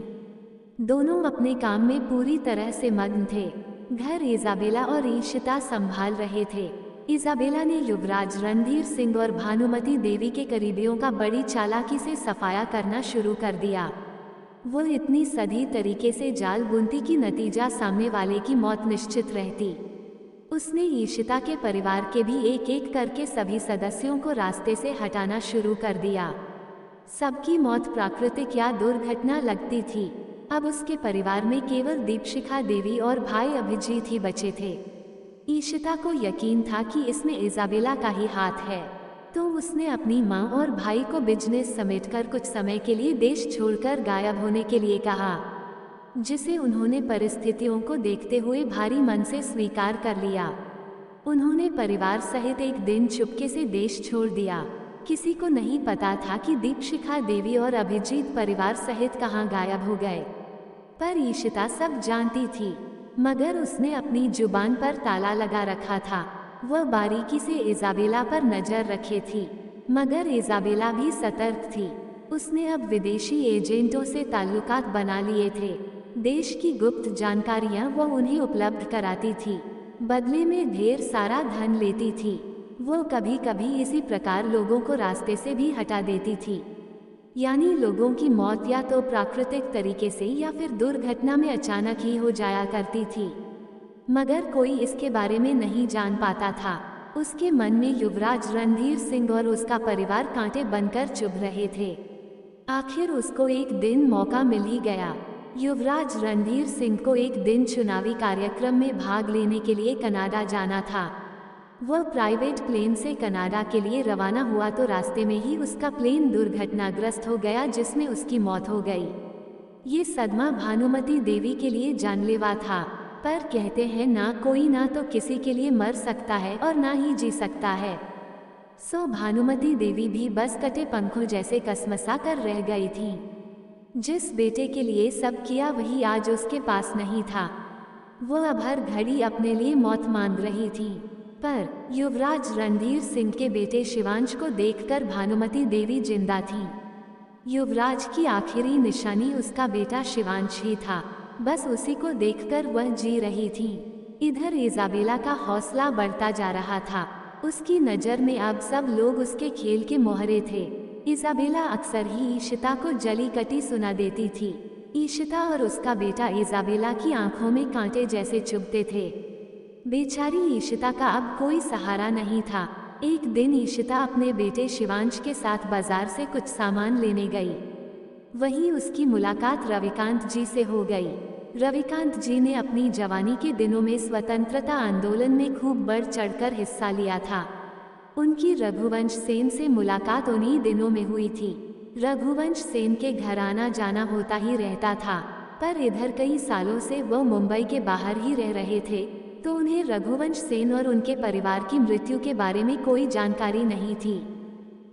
Speaker 1: दोनों अपने काम में पूरी तरह से मग्न थे। घर इजाबेला और ईशिता संभाल रहे थे। इजाबेला ने युवराज रणधीर सिंह और भानुमति देवी के करीबियों का बड़ी चालाकी से सफाया करना शुरू कर दिया। वो इतनी सधी तरीके से जाल बुनती कि नतीजा सामने वाले की मौत निश्चित रहती। उसने ईशिता के परिवार के भी एक एक करके सभी सदस्यों को रास्ते से हटाना शुरू कर दिया। सबकी मौत प्राकृतिक या दुर्घटना लगती थी। अब उसके परिवार में केवल दीपशिखा देवी और भाई अभिजीत ही बचे थे। ईशिता को यकीन था कि इसमें इजाबेला का ही हाथ है, तो उसने अपनी मां और भाई को बिजनेस समेटकर कुछ समय के लिए देश छोड़कर गायब होने के लिए कहा, जिसे उन्होंने परिस्थितियों को देखते हुए भारी मन से स्वीकार कर लिया। उन्होंने परिवार सहित एक दिन चुपके से देश छोड़ दिया। किसी को नहीं पता था कि दीपशिखा देवी और अभिजीत परिवार सहित कहां गायब हो गए, पर ईशिता सब जानती थी। मगर उसने अपनी जुबान पर ताला लगा रखा था। वह बारीकी से इजाबेला पर नजर रखे थी, मगर इजाबेला भी सतर्क थी। उसने अब विदेशी एजेंटों से ताल्लुकात बना लिए थे। देश की गुप्त जानकारियां वो उन्हें उपलब्ध कराती थी, बदले में ढेर सारा धन लेती थी। वो कभी कभी इसी प्रकार लोगों को रास्ते से भी हटा देती थी, यानी लोगों की मौत या तो प्राकृतिक तरीके से या फिर दुर्घटना में अचानक ही हो जाया करती थी। मगर कोई इसके बारे में नहीं जान पाता था। उसके मन में युवराज रणधीर सिंह और उसका परिवार कांटे बनकर चुभ रहे थे। आखिर उसको एक दिन मौका मिल ही गया। युवराज रणधीर सिंह को एक दिन चुनावी कार्यक्रम में भाग लेने के लिए कनाडा जाना था। वह प्राइवेट प्लेन से कनाडा के लिए रवाना हुआ तो रास्ते में ही उसका प्लेन दुर्घटनाग्रस्त हो गया, जिसमें उसकी मौत हो गई। ये सदमा भानुमति देवी के लिए जानलेवा था, पर कहते हैं ना कोई ना तो किसी के लिए मर सकता है और ना ही जी सकता है। सो भानुमति देवी भी बस कटे पंखों जैसे कसमसा कर रह गई थी। जिस बेटे के लिए सब किया वही आज उसके पास नहीं था। वो अब हर घड़ी अपने लिए मौत मांग रही थी। पर युवराज रणधीर सिंह के बेटे शिवांश को देखकर भानुमति देवी जिंदा थी। युवराज की आखिरी निशानी उसका बेटा शिवांश ही था। बस उसी को देखकर वह जी रही थी। इधर इजाबेला का हौसला बढ़ता जा रहा था। उसकी नज़र में अब सब लोग उसके खेल के मोहरे थे। इजाबेला अक्सर ही ईशिता को जली कटी सुना देती थी। ईशिता और उसका बेटा इजाबेला की आंखों में कांटे जैसे चुभते थे। बेचारी ईशिता का अब कोई सहारा नहीं था। एक दिन ईशिता अपने बेटे शिवांश के साथ बाजार से कुछ सामान लेने गई। वहीं उसकी मुलाकात रविकांत जी से हो गई। रविकांत जी ने अपनी जवानी के दिनों में स्वतंत्रता आंदोलन में खूब बढ़ चढ़कर हिस्सा लिया था। उनकी रघुवंश सेन से मुलाकात उन्हीं दिनों में हुई थी। रघुवंश सेन के घर आना जाना होता ही रहता था, पर इधर कई सालों से वो मुंबई के बाहर ही रह रहे थे, तो उन्हें रघुवंश सेन और उनके परिवार की मृत्यु के बारे में कोई जानकारी नहीं थी।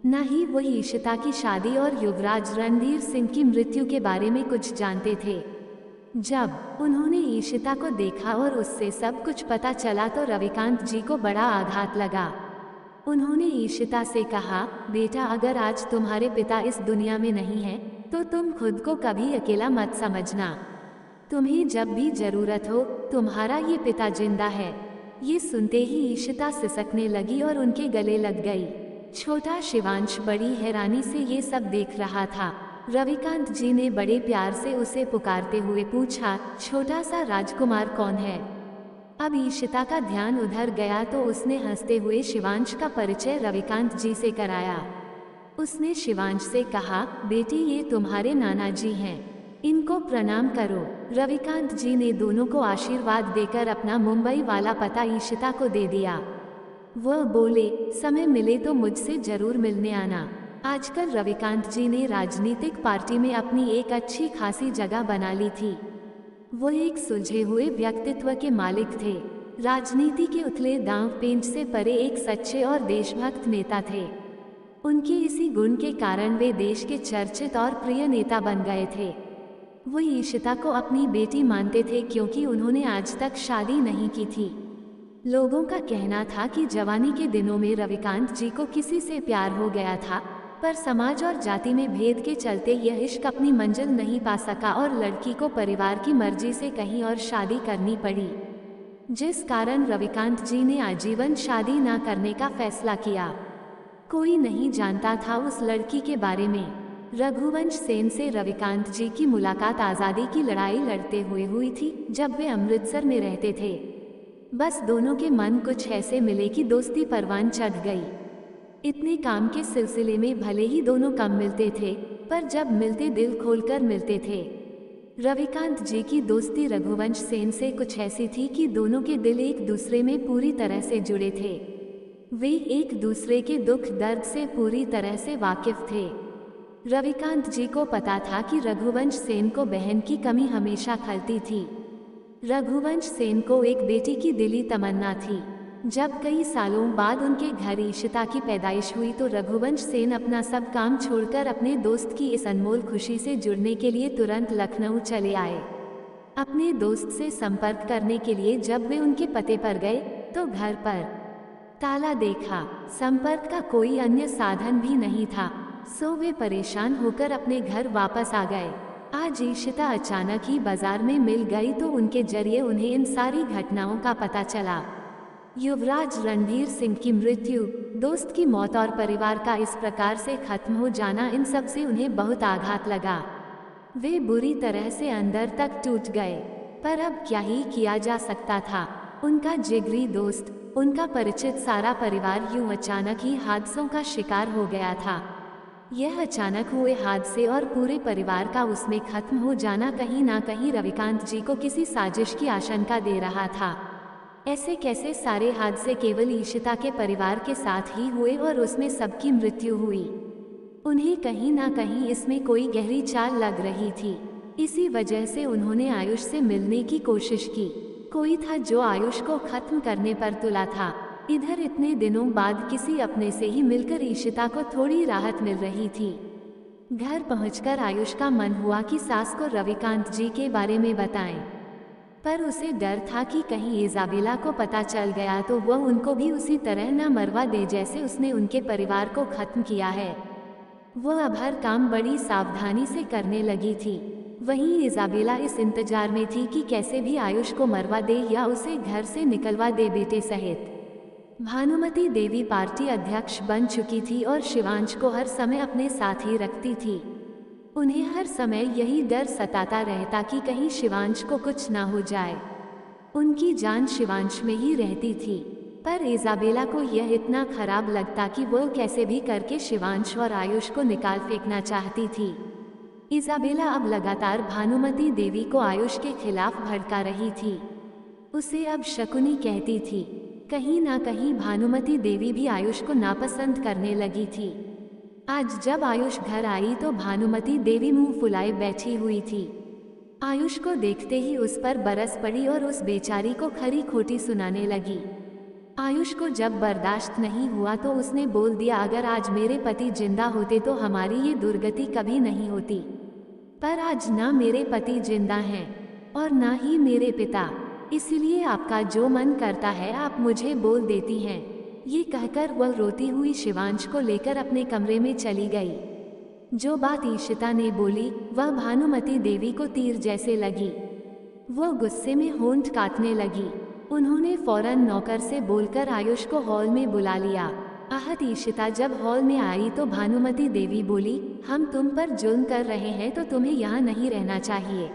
Speaker 1: न ही वो ईशिता की शादी और युवराज रणधीर सिंह की मृत्यु के बारे में कुछ जानते थे। जब उन्होंने ईशिता को देखा और उससे सब कुछ पता चला तो रविकांत जी को बड़ा आघात लगा। उन्होंने ईशिता से कहा, बेटा अगर आज तुम्हारे पिता इस दुनिया में नहीं है तो तुम खुद को कभी अकेला मत समझना। तुम्हें जब भी जरूरत हो तुम्हारा ये पिता जिंदा है। ये सुनते ही ईशिता सिसकने लगी और उनके गले लग गई। छोटा शिवांश बड़ी हैरानी से ये सब देख रहा था। रविकांत जी ने बड़े प्यार से उसे पुकारते हुए पूछा, छोटा सा राजकुमार कौन है? अब ईशिता का ध्यान उधर गया तो उसने हंसते हुए शिवांश का परिचय रविकांत जी से कराया। उसने शिवांश से कहा, बेटी ये तुम्हारे नाना जी हैं, इनको प्रणाम करो। रविकांत जी ने दोनों को आशीर्वाद देकर अपना मुंबई वाला पता ईशिता को दे दिया। वह बोले, समय मिले तो मुझसे जरूर मिलने आना। आजकल रविकांत जी ने राजनीतिक पार्टी में अपनी एक अच्छी खासी जगह बना ली थी। वो एक सुलझे हुए व्यक्तित्व के मालिक थे। राजनीति के उथले दांव पेंच से परे एक सच्चे और देशभक्त नेता थे। उनके इसी गुण के कारण वे देश के चर्चित और प्रिय नेता बन गए थे। वो ईशिता को अपनी बेटी मानते थे क्योंकि उन्होंने आज तक शादी नहीं की थी। लोगों का कहना था कि जवानी के दिनों में रविकांत जी को किसी से प्यार हो गया था, पर समाज और जाति में भेद के चलते यह इश्क अपनी मंजिल नहीं पा सका और लड़की को परिवार की मर्जी से कहीं और शादी करनी पड़ी, जिस कारण रविकांत जी ने आजीवन शादी न करने का फैसला किया। कोई नहीं जानता था उस लड़की के बारे में। रघुवंश सेन से रविकांत जी की मुलाकात आज़ादी की लड़ाई लड़ते हुए हुई थी, जब वे अमृतसर में रहते थे। बस दोनों के मन कुछ ऐसे मिले कि दोस्ती परवान चढ़ गई। इतने काम के सिलसिले में भले ही दोनों कम मिलते थे, पर जब मिलते दिल खोलकर मिलते थे। रविकांत जी की दोस्ती रघुवंश सेन से कुछ ऐसी थी कि दोनों के दिल एक दूसरे में पूरी तरह से जुड़े थे। वे एक दूसरे के दुख दर्द से पूरी तरह से वाकिफ थे। रविकांत जी को पता था कि रघुवंश सेन को बहन की कमी हमेशा खलती थी। रघुवंश सेन को एक बेटी की दिली तमन्ना थी। जब कई सालों बाद उनके घर ईशिता की पैदाइश हुई तो रघुवंश सेन अपना सब काम छोड़कर अपने दोस्त की इस अनमोल खुशी से जुड़ने के लिए तुरंत लखनऊ चले आए। अपने दोस्त से संपर्क करने के लिए जब वे उनके पते पर गए तो घर पर ताला देखा। संपर्क का कोई अन्य साधन भी नहीं था, सो वे परेशान होकर अपने घर वापस आ गए। आज ईशिता अचानक ही बाजार में मिल गई तो उनके जरिए उन्हें इन सारी घटनाओं का पता चला। युवराज रणधीर सिंह की मृत्यु, दोस्त की मौत और परिवार का इस प्रकार से खत्म हो जाना, इन सब से उन्हें बहुत आघात लगा। वे बुरी तरह से अंदर तक टूट गए, पर अब क्या ही किया जा सकता था। उनका जिगरी दोस्त, उनका परिचित सारा परिवार यूं अचानक ही हादसों का शिकार हो गया था। यह अचानक हुए हादसे और पूरे परिवार का उसमें खत्म हो जाना कहीं ना कहीं रविकांत जी को किसी साजिश की आशंका दे रहा था। ऐसे कैसे सारे हादसे केवल ईशिता के परिवार के साथ ही हुए और उसमें सबकी मृत्यु हुई? उन्हें कहीं ना कहीं इसमें कोई गहरी चाल लग रही थी। इसी वजह से उन्होंने आयुष से मिलने की कोशिश की। कोई था जो आयुष को खत्म करने पर तुला था। इधर इतने दिनों बाद किसी अपने से ही मिलकर ईशिता को थोड़ी राहत मिल रही थी। घर पहुंचकर आयुष का मन हुआ कि सास को रविकांत जी के बारे में बताएं, पर उसे डर था कि कहीं इजाबेला को पता चल गया तो वह उनको भी उसी तरह न मरवा दे जैसे उसने उनके परिवार को खत्म किया है। वह अब हर काम बड़ी सावधानी से करने लगी थी। वहीं इजाबेला इस इंतजार में थी कि कैसे भी आयुष को मरवा दे या उसे घर से निकलवा दे बेटे सहित। भानुमती देवी पार्टी अध्यक्ष बन चुकी थी और शिवांश को हर समय अपने साथ ही रखती थी। उन्हें हर समय यही डर सताता रहता कि कहीं शिवांश को कुछ ना हो जाए। उनकी जान शिवांश में ही रहती थी, पर इजाबेला को यह इतना खराब लगता कि वो कैसे भी करके शिवांश और आयुष को निकाल फेंकना चाहती थी। इजाबेला अब लगातार भानुमती देवी को आयुष के खिलाफ भड़का रही थी। उसे अब शकुनी कहती थी। कहीं ना कहीं भानुमती देवी भी आयुष को नापसंद करने लगी थी। आज जब आयुष घर आई तो भानुमती देवी मुंह फुलाए बैठी हुई थी। आयुष को देखते ही उस पर बरस पड़ी और उस बेचारी को खरी खोटी सुनाने लगी। आयुष को जब बर्दाश्त नहीं हुआ तो उसने बोल दिया, अगर आज मेरे पति जिंदा होते तो हमारी ये दुर्गति कभी नहीं होती। पर आज ना मेरे पति जिंदा हैं और ना ही मेरे पिता, इसलिए आपका जो मन करता है आप मुझे बोल देती हैं। ये कहकर वह रोती हुई शिवांश को लेकर अपने कमरे में चली गई। जो बात ईशिता ने बोली वह भानुमती देवी को तीर जैसे लगी। वह गुस्से में होंठ काटने लगी। उन्होंने फौरन नौकर से बोलकर आयुष को हॉल में बुला लिया। आहत ईशिता जब हॉल में आई तो भानुमती देवी बोली, हम तुम पर जुल्म कर रहे हैं तो तुम्हें यहाँ नहीं रहना चाहिए।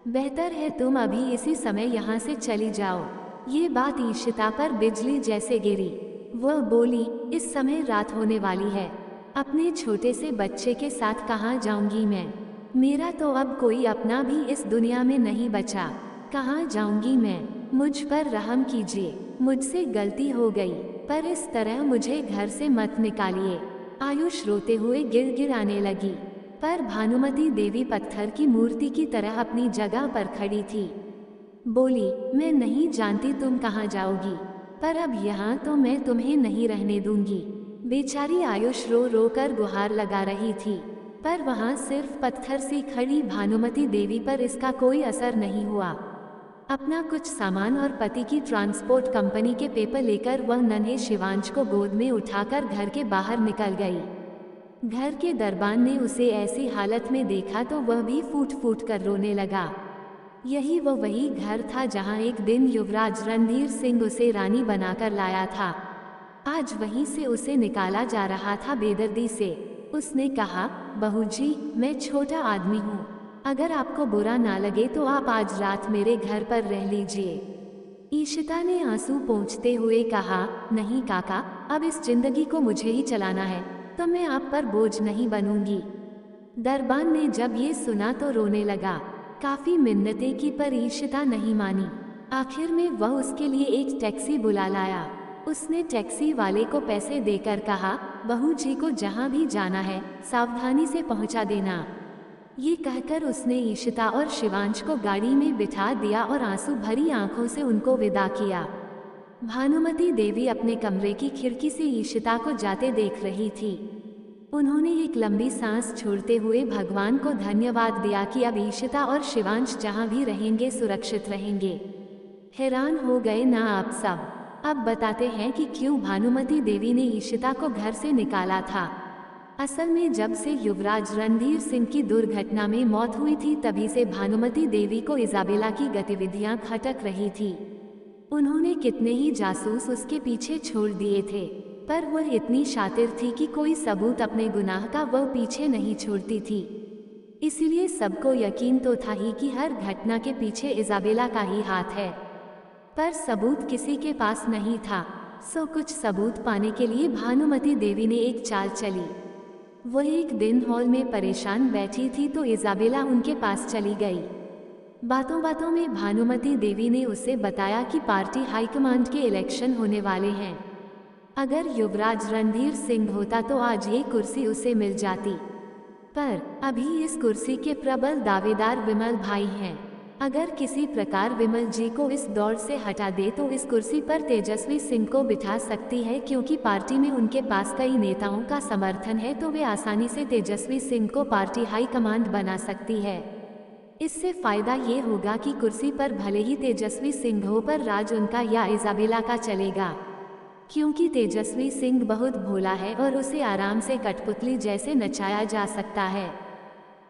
Speaker 1: बेहतर है तुम अभी इसी समय यहाँ से चली जाओ। ये बात ईशिता पर बिजली जैसे गिरी। वह बोली, इस समय रात होने वाली है, अपने छोटे से बच्चे के साथ कहाँ जाऊंगी मैं? मेरा तो अब कोई अपना भी इस दुनिया में नहीं बचा। कहाँ जाऊंगी मैं? मुझ पर रहम कीजिए, मुझसे गलती हो गई, पर इस तरह मुझे घर से मत निकालिए। आयुष रोते हुए गिड़गिड़ाने लगी, पर भानुमती देवी पत्थर की मूर्ति की तरह अपनी जगह पर खड़ी थी। बोली, मैं नहीं जानती तुम कहाँ जाओगी, पर अब यहाँ तो मैं तुम्हें नहीं रहने दूंगी। बेचारी आयुष रो रो कर गुहार लगा रही थी, पर वहाँ सिर्फ पत्थर सी खड़ी भानुमती देवी पर इसका कोई असर नहीं हुआ। अपना कुछ सामान और पति की ट्रांसपोर्ट कंपनी के पेपर लेकर वह नन्हे शिवांश को गोद में उठाकर घर के बाहर निकल गई। घर के दरबान ने उसे ऐसी हालत में देखा तो वह भी फूट फूट कर रोने लगा। यही वो वही घर था जहां एक दिन युवराज रणधीर सिंह उसे रानी बनाकर लाया था। आज वहीं से उसे निकाला जा रहा था बेदर्दी से। उसने कहा, बहू जी, मैं छोटा आदमी हूँ, अगर आपको बुरा ना लगे तो आप आज रात मेरे घर पर रह लीजिए। ईशिता ने आंसू पोंछते हुए कहा, नहीं काका, अब इस जिंदगी को मुझे ही चलाना है, तो मैं आप पर बोझ नहीं बनूंगी। दरबान ने जब ये सुना तो रोने लगा। काफी मिन्नतें की पर ईशिता नहीं मानी। आखिर में वह उसके लिए एक टैक्सी बुला लाया। उसने टैक्सी वाले को पैसे देकर कहा, बहू जी को जहाँ भी जाना है सावधानी से पहुँचा देना। ये कहकर उसने ईशिता और शिवांश को गाड़ी में बिठा दिया और आंसू भरी आंखों से उनको विदा किया। भानुमती देवी अपने कमरे की खिड़की से ईशिता को जाते देख रही थी। उन्होंने एक लंबी सांस छोड़ते हुए भगवान को धन्यवाद दिया कि अब ईशिता और शिवांश जहाँ भी रहेंगे सुरक्षित रहेंगे। हैरान हो गए ना आप सब? अब बताते हैं कि क्यों भानुमती देवी ने ईशिता को घर से निकाला था। असल में जब से युवराज रणधीर सिंह की दुर्घटना में मौत हुई थी तभी से भानुमती देवी को इजाबेला की गतिविधियां खटक रही थी। उन्होंने कितने ही जासूस उसके पीछे छोड़ दिए थे, पर वह इतनी शातिर थी कि कोई सबूत अपने गुनाह का वह पीछे नहीं छोड़ती थी। इसलिए सबको यकीन तो था ही कि हर घटना के पीछे इजाबेला का ही हाथ है, पर सबूत किसी के पास नहीं था। सो कुछ सबूत पाने के लिए भानुमती देवी ने एक चाल चली। वह एक दिन हॉल में परेशान बैठी थी तो इजाबेला उनके पास चली गई। बातों बातों में भानुमती देवी ने उसे बताया कि पार्टी हाईकमांड के इलेक्शन होने वाले हैं। अगर युवराज रणधीर सिंह होता तो आज ये कुर्सी उसे मिल जाती, पर अभी इस कुर्सी के प्रबल दावेदार विमल भाई हैं। अगर किसी प्रकार विमल जी को इस दौड़ से हटा दे तो इस कुर्सी पर तेजस्वी सिंह को बिठा सकती है, क्योंकि पार्टी में उनके पास कई नेताओं का समर्थन है, तो वे आसानी से तेजस्वी सिंह को पार्टी हाईकमांड बना सकती है। इससे फायदा ये होगा कि कुर्सी पर भले ही तेजस्वी सिंह हो, पर राज उनका या इजाबेला का चलेगा, क्योंकि तेजस्वी सिंह बहुत भोला है और उसे आराम से कठपुतली जैसे नचाया जा सकता है।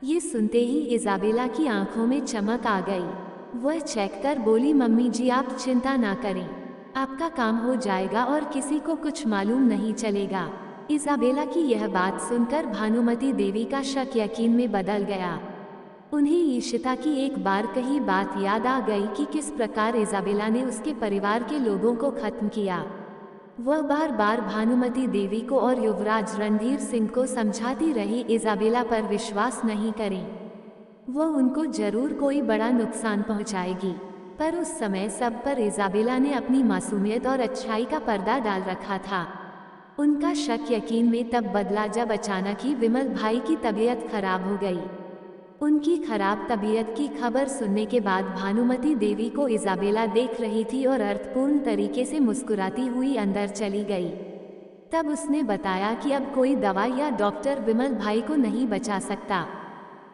Speaker 1: ये सुनते ही इजाबेला की आंखों में चमक आ गई। वह चेक कर बोली, मम्मी जी आप चिंता ना करें, आपका काम हो जाएगा और किसी को कुछ मालूम नहीं चलेगा। इजाबेला की यह बात सुनकर भानुमति देवी का शक यकीन में बदल गया। उन्हें ईशिता की एक बार कही बात याद आ गई कि किस प्रकार इजाबेला ने उसके परिवार के लोगों को खत्म किया। वह बार बार भानुमति देवी को और युवराज रणधीर सिंह को समझाती रही, इजाबेला पर विश्वास नहीं करें, वह उनको जरूर कोई बड़ा नुकसान पहुंचाएगी। पर उस समय सब पर इजाबेला ने अपनी मासूमियत और अच्छाई का पर्दा डाल रखा था। उनका शक यकीन में तब बदला जब अचानक ही विमल भाई की तबीयत खराब हो गई। उनकी खराब तबीयत की खबर सुनने के बाद भानुमति देवी को इजाबेला देख रही थी और अर्थपूर्ण तरीके से मुस्कुराती हुई अंदर चली गई। तब उसने बताया कि अब कोई दवा या डॉक्टर विमल भाई को नहीं बचा सकता,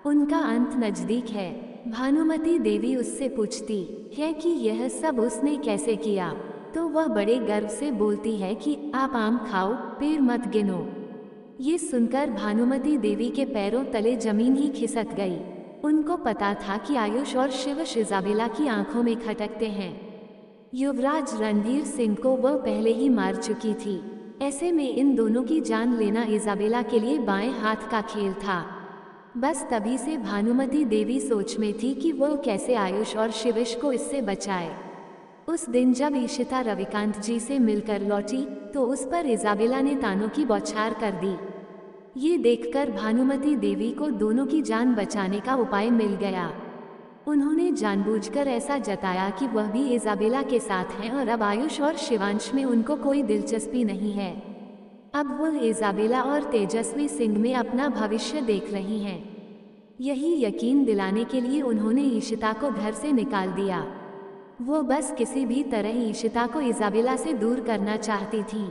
Speaker 1: उनका अंत नजदीक है। भानुमति देवी उससे पूछती है कि यह सब उसने कैसे किया, तो वह बड़े गर्व से बोलती है कि आप आम खाओ, पेड़ मत गिनो। ये सुनकर भानुमति देवी के पैरों तले जमीन ही खिसक गई। उनको पता था कि आयुष और शिवश इजाबेला की आंखों में खटकते हैं। युवराज रणधीर सिंह को वह पहले ही मार चुकी थी, ऐसे में इन दोनों की जान लेना इजाबेला के लिए बाएं हाथ का खेल था। बस तभी से भानुमति देवी सोच में थी कि वह कैसे आयुष और शिविश को इससे बचाए। उस दिन जब ईशिता रविकांत जी से मिलकर लौटी तो उस पर इजाबेला ने तानों की बौछार कर दी। ये देखकर भानुमति देवी को दोनों की जान बचाने का उपाय मिल गया। उन्होंने जानबूझकर ऐसा जताया कि वह भी इजाबेला के साथ हैं और अब आयुष और शिवांश में उनको कोई दिलचस्पी नहीं है। अब वह इजाबेला और तेजस्वी सिंह में अपना भविष्य देख रही हैं। यही यकीन दिलाने के लिए उन्होंने ईशिता को घर से निकाल दिया। वो बस किसी भी तरह ईशिता को इजाबेला से दूर करना चाहती थी।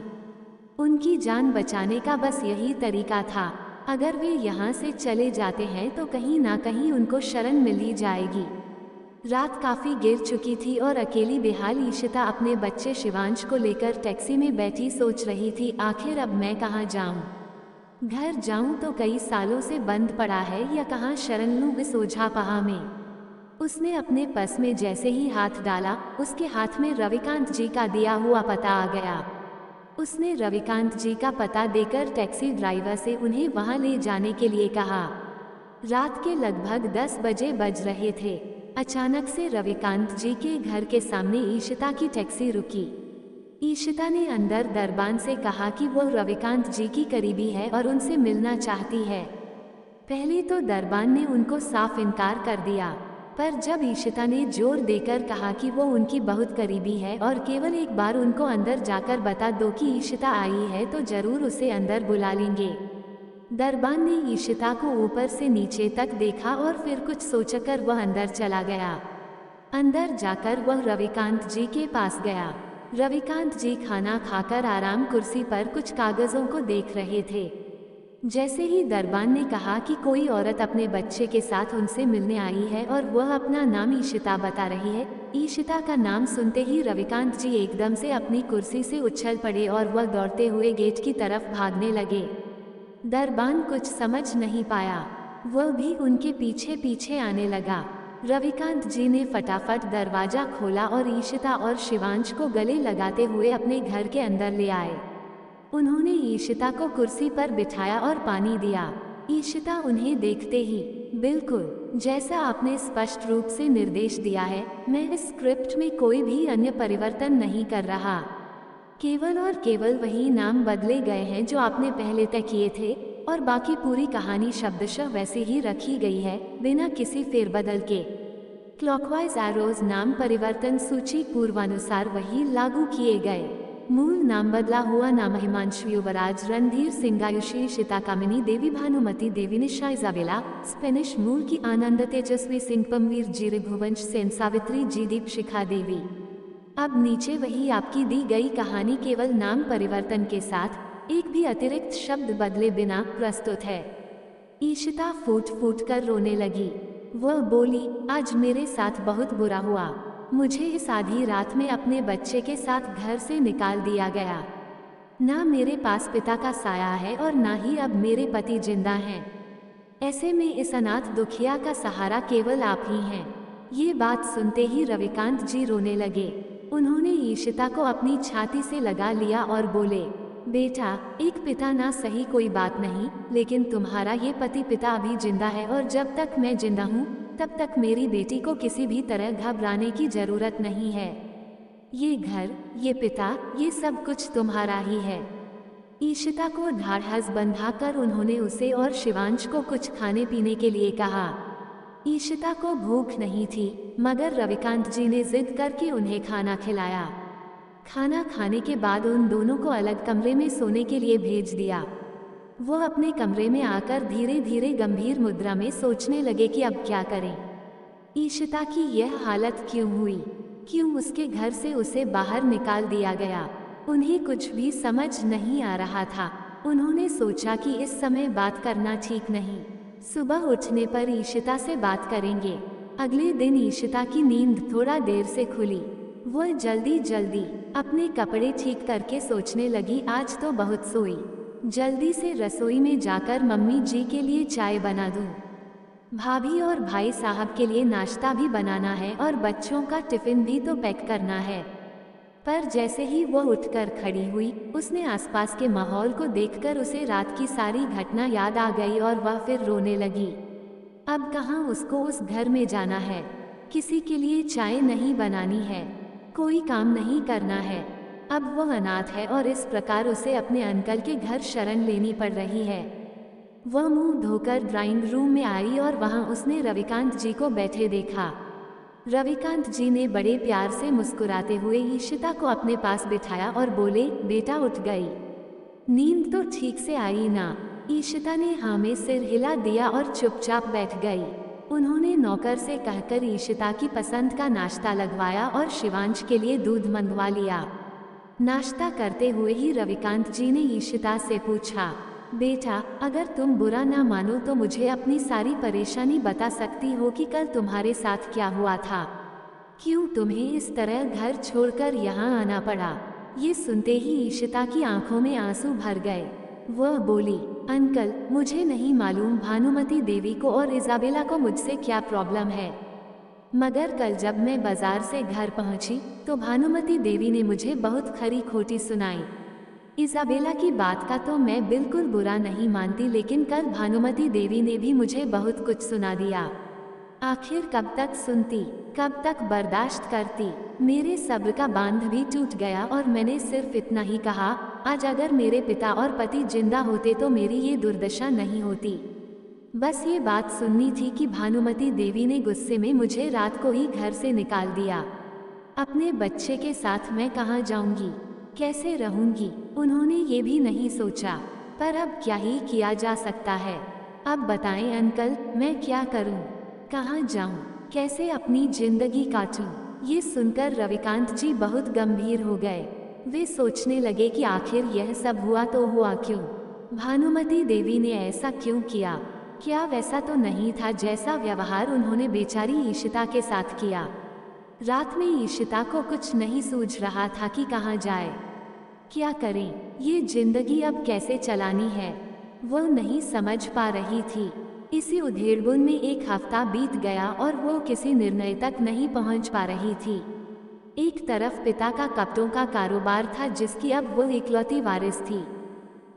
Speaker 1: उनकी जान बचाने का बस यही तरीका था। अगर वे यहाँ से चले जाते हैं तो कहीं ना कहीं उनको शरण मिल ही जाएगी। रात काफी गिर चुकी थी और अकेली बेहाल ईशिता अपने बच्चे शिवांश को लेकर टैक्सी में बैठी सोच रही थी, आखिर अब मैं कहाँ जाऊँ? घर जाऊँ तो कई सालों से बंद पड़ा है, या कहाँ शरण लूँ इस ओझापहा में। उसने अपने पर्स में जैसे ही हाथ डाला, उसके हाथ में रविकांत जी का दिया हुआ पता आ गया। उसने रविकांत जी का पता देकर टैक्सी ड्राइवर से उन्हें वहां ले जाने के लिए कहा। रात के लगभग 10 बजे बज रहे थे। अचानक से रविकांत जी के घर के सामने ईशिता की टैक्सी रुकी। ईशिता ने अंदर दरबान से कहा कि वो रविकांत जी की करीबी है और उनसे मिलना चाहती है। पहले तो दरबान ने उनको साफ इनकार कर दिया, पर जब ईशिता ने जोर देकर कहा कि वो उनकी बहुत करीबी है और केवल एक बार उनको अंदर जाकर बता दो कि ईशिता आई है तो जरूर उसे अंदर बुला लेंगे। दरबान ने ईशिता को ऊपर से नीचे तक देखा और फिर कुछ सोचकर वह अंदर चला गया। अंदर जाकर वह रविकांत जी के पास गया। रविकांत जी खाना खाकर आराम कुर्सी पर कुछ कागजों को देख रहे थे। जैसे ही दरबान ने कहा कि कोई औरत अपने बच्चे के साथ उनसे मिलने आई है और वह अपना नाम ईशिता बता रही है, ईशिता का नाम सुनते ही रविकांत जी एकदम से अपनी कुर्सी से उछल पड़े और वह दौड़ते हुए गेट की तरफ भागने लगे। दरबान कुछ समझ नहीं पाया, वह भी उनके पीछे पीछे आने लगा। रविकांत जी ने फटाफट दरवाजा खोला और ईशिता और शिवांश को गले लगाते हुए अपने घर के अंदर ले आए। उन्होंने ईशिता को कुर्सी पर बिठाया और पानी दिया। ईशिता उन्हें देखते ही, बिल्कुल जैसा आपने स्पष्ट रूप से निर्देश दिया है, मैं इस स्क्रिप्ट में कोई भी अन्य परिवर्तन नहीं कर रहा। केवल और केवल वही नाम बदले गए हैं जो आपने पहले तय किए थे और बाकी पूरी कहानी शब्दशः वैसे ही रखी गई है, बिना किसी फेरबदल के। क्लॉकवाइज एरोज नाम परिवर्तन सूची पूर्वानुसार वही लागू किए गए। मूल नाम बदला हुआ नाम हिमांशु युवराज रणधीर सिंह आयुषी ईशिता कामिनी देवी भानुमति देवी निशा इजाबेला। स्पेनिश मूल की आनंद तेजस्वी सिंह पमवीर जी रघुवंश सेन सावित्री जी दीपशिखा देवी। अब नीचे वही आपकी दी गई कहानी केवल नाम परिवर्तन के साथ एक भी अतिरिक्त शब्द बदले बिना प्रस्तुत है। ईशिता फूट फूट कर रोने लगी। वह बोली, आज मेरे साथ बहुत बुरा हुआ। मुझे इस आधी रात में अपने बच्चे के साथ घर से निकाल दिया गया। ना मेरे पास पिता का साया है और ना ही अब मेरे पति जिंदा हैं। ऐसे में इस अनाथ दुखिया का सहारा केवल आप ही हैं। ये बात सुनते ही रविकांत जी रोने लगे। उन्होंने ईशिता को अपनी छाती से लगा लिया और बोले, बेटा, एक पिता ना सही कोई बात नहीं, लेकिन तुम्हारा ये पति पिता अभी जिंदा है और जब तक मैं जिंदा हूँ तब तक मेरी बेटी को किसी भी तरह घबराने की जरूरत नहीं है। ये घर, ये पिता, ये सब कुछ तुम्हारा ही है। ईशिता को ढाढ़स बंधाकर उन्होंने उसे और शिवांश को कुछ खाने पीने के लिए कहा। ईशिता को भूख नहीं थी, मगर रविकांत जी ने जिद करके उन्हें खाना खिलाया। खाना खाने के बाद उन दोनों को अलग कमरे में सोने के लिए भेज दिया। वो अपने कमरे में आकर धीरे धीरे गंभीर मुद्रा में सोचने लगे कि अब क्या करें। ईशिता की यह हालत क्यों हुई, क्यों उसके घर से उसे बाहर निकाल दिया गया, उन्हें कुछ भी समझ नहीं आ रहा था। उन्होंने सोचा कि इस समय बात करना ठीक नहीं, सुबह उठने पर ईशिता से बात करेंगे। अगले दिन ईशिता की नींद थोड़ा देर से खुली। वह जल्दी जल्दी अपने कपड़े ठीक करके सोचने लगी, आज तो बहुत सोई, जल्दी से रसोई में जाकर मम्मी जी के लिए चाय बना दूं। भाभी और भाई साहब के लिए नाश्ता भी बनाना है और बच्चों का टिफिन भी तो पैक करना है। पर जैसे ही वो उठकर खड़ी हुई, उसने आसपास के माहौल को देखकर उसे रात की सारी घटना याद आ गई और वह फिर रोने लगी। अब कहाँ उसको उस घर में जाना है, किसी के लिए चाय नहीं बनानी है, कोई काम नहीं करना है। अब वह अनाथ है और इस प्रकार उसे अपने अंकल के घर शरण लेनी पड़ रही है। वह मुंह धोकर ड्राइंग रूम में आई और वहां उसने रविकांत जी को बैठे देखा। रविकांत जी ने बड़े प्यार से मुस्कुराते हुए ईशिता को अपने पास बिठाया और बोले, बेटा उठ गई, नींद तो ठीक से आई ना। ईशिता ने हाँ में सिर हिला दिया और चुपचाप बैठ गई। उन्होंने नौकर से कहकर ईशिता की पसंद का नाश्ता लगवाया और शिवांश के लिए दूध मंगवा लिया। नाश्ता करते हुए ही रविकांत जी ने ईशिता से पूछा, बेटा, अगर तुम बुरा ना मानो तो मुझे अपनी सारी परेशानी बता सकती हो कि कल तुम्हारे साथ क्या हुआ था, क्यों तुम्हें इस तरह घर छोड़कर यहाँ आना पड़ा। ये सुनते ही ईशिता की आंखों में आंसू भर गए। वह बोली, अंकल, मुझे नहीं मालूम भानुमति देवी को और इजाबेला को मुझसे क्या प्रॉब्लम है, मगर कल जब मैं बाजार से घर पहुंची तो भानुमति देवी ने मुझे बहुत खरी खोटी सुनाई। इजाबेला की बात का तो मैं बिल्कुल बुरा नहीं मानती, लेकिन कल भानुमति देवी ने भी मुझे बहुत कुछ सुना दिया। आखिर कब तक सुनती, कब तक बर्दाश्त करती। मेरे सब्र का बांध भी टूट गया और मैंने सिर्फ इतना ही कहा, आज अगर मेरे पिता और पति जिंदा होते तो मेरी ये दुर्दशा नहीं होती। बस ये बात सुननी थी कि भानुमति देवी ने गुस्से में मुझे रात को ही घर से निकाल दिया। अपने बच्चे के साथ मैं कहाँ जाऊंगी, कैसे रहूंगी, उन्होंने ये भी नहीं सोचा। पर अब क्या ही किया जा सकता है। अब बताएं अंकल, मैं क्या करूं, कहाँ जाऊं, कैसे अपनी जिंदगी काटूं। ये सुनकर रविकांत जी बहुत गंभीर हो गए। वे सोचने लगे कि आखिर यह सब हुआ तो हुआ क्यों, भानुमति देवी ने ऐसा क्यों किया। क्या वैसा तो नहीं था जैसा व्यवहार उन्होंने बेचारी ईशिता के साथ किया। रात में ईशिता को कुछ नहीं सूझ रहा था कि कहाँ जाए, क्या करें, ये जिंदगी अब कैसे चलानी है, वह नहीं समझ पा रही थी। इसी उधेड़बुन में एक हफ्ता बीत गया और वो किसी निर्णय तक नहीं पहुंच पा रही थी। एक तरफ पिता का कपड़ों का कारोबार था जिसकी अब वो इकलौती वारिस थी,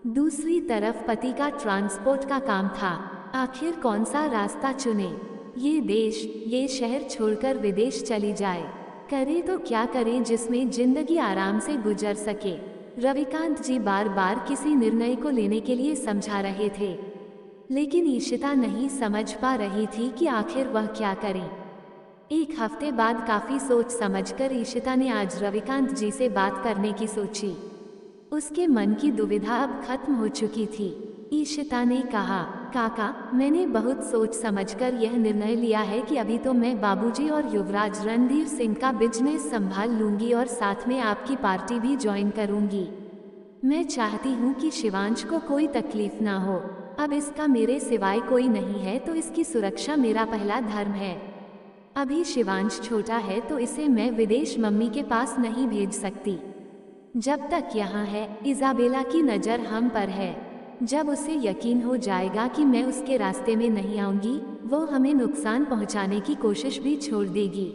Speaker 1: दूसरी तरफ पति का ट्रांसपोर्ट का काम था। आखिर कौन सा रास्ता चुने, ये देश, ये शहर छोड़कर विदेश चली जाए, करे तो क्या करे जिसमें जिंदगी आराम से गुजर सके। रविकांत जी बार बार किसी निर्णय को लेने के लिए समझा रहे थे, लेकिन ईशिता नहीं समझ पा रही थी कि आखिर वह क्या करे। एक हफ्ते बाद काफी सोच समझकर ईशिता ने आज रविकांत जी से बात करने की सोची। उसके मन की दुविधा अब खत्म हो चुकी थी। ईशिता ने कहा, काका, मैंने बहुत सोच समझकर यह निर्णय लिया है कि अभी तो मैं बाबूजी और युवराज रणधीर सिंह का बिजनेस संभाल लूंगी और साथ में आपकी पार्टी भी ज्वाइन करूंगी। मैं चाहती हूँ कि शिवांश को कोई तकलीफ ना हो। अब इसका मेरे सिवाय कोई नहीं है, तो इसकी सुरक्षा मेरा पहला धर्म है। अभी शिवांश छोटा है तो इसे मैं विदेश मम्मी के पास नहीं भेज सकती। जब तक यहाँ है, इजाबेला की नज़र हम पर है। जब उसे यकीन हो जाएगा कि मैं उसके रास्ते में नहीं आऊंगी, वो हमें नुकसान पहुँचाने की कोशिश भी छोड़ देगी।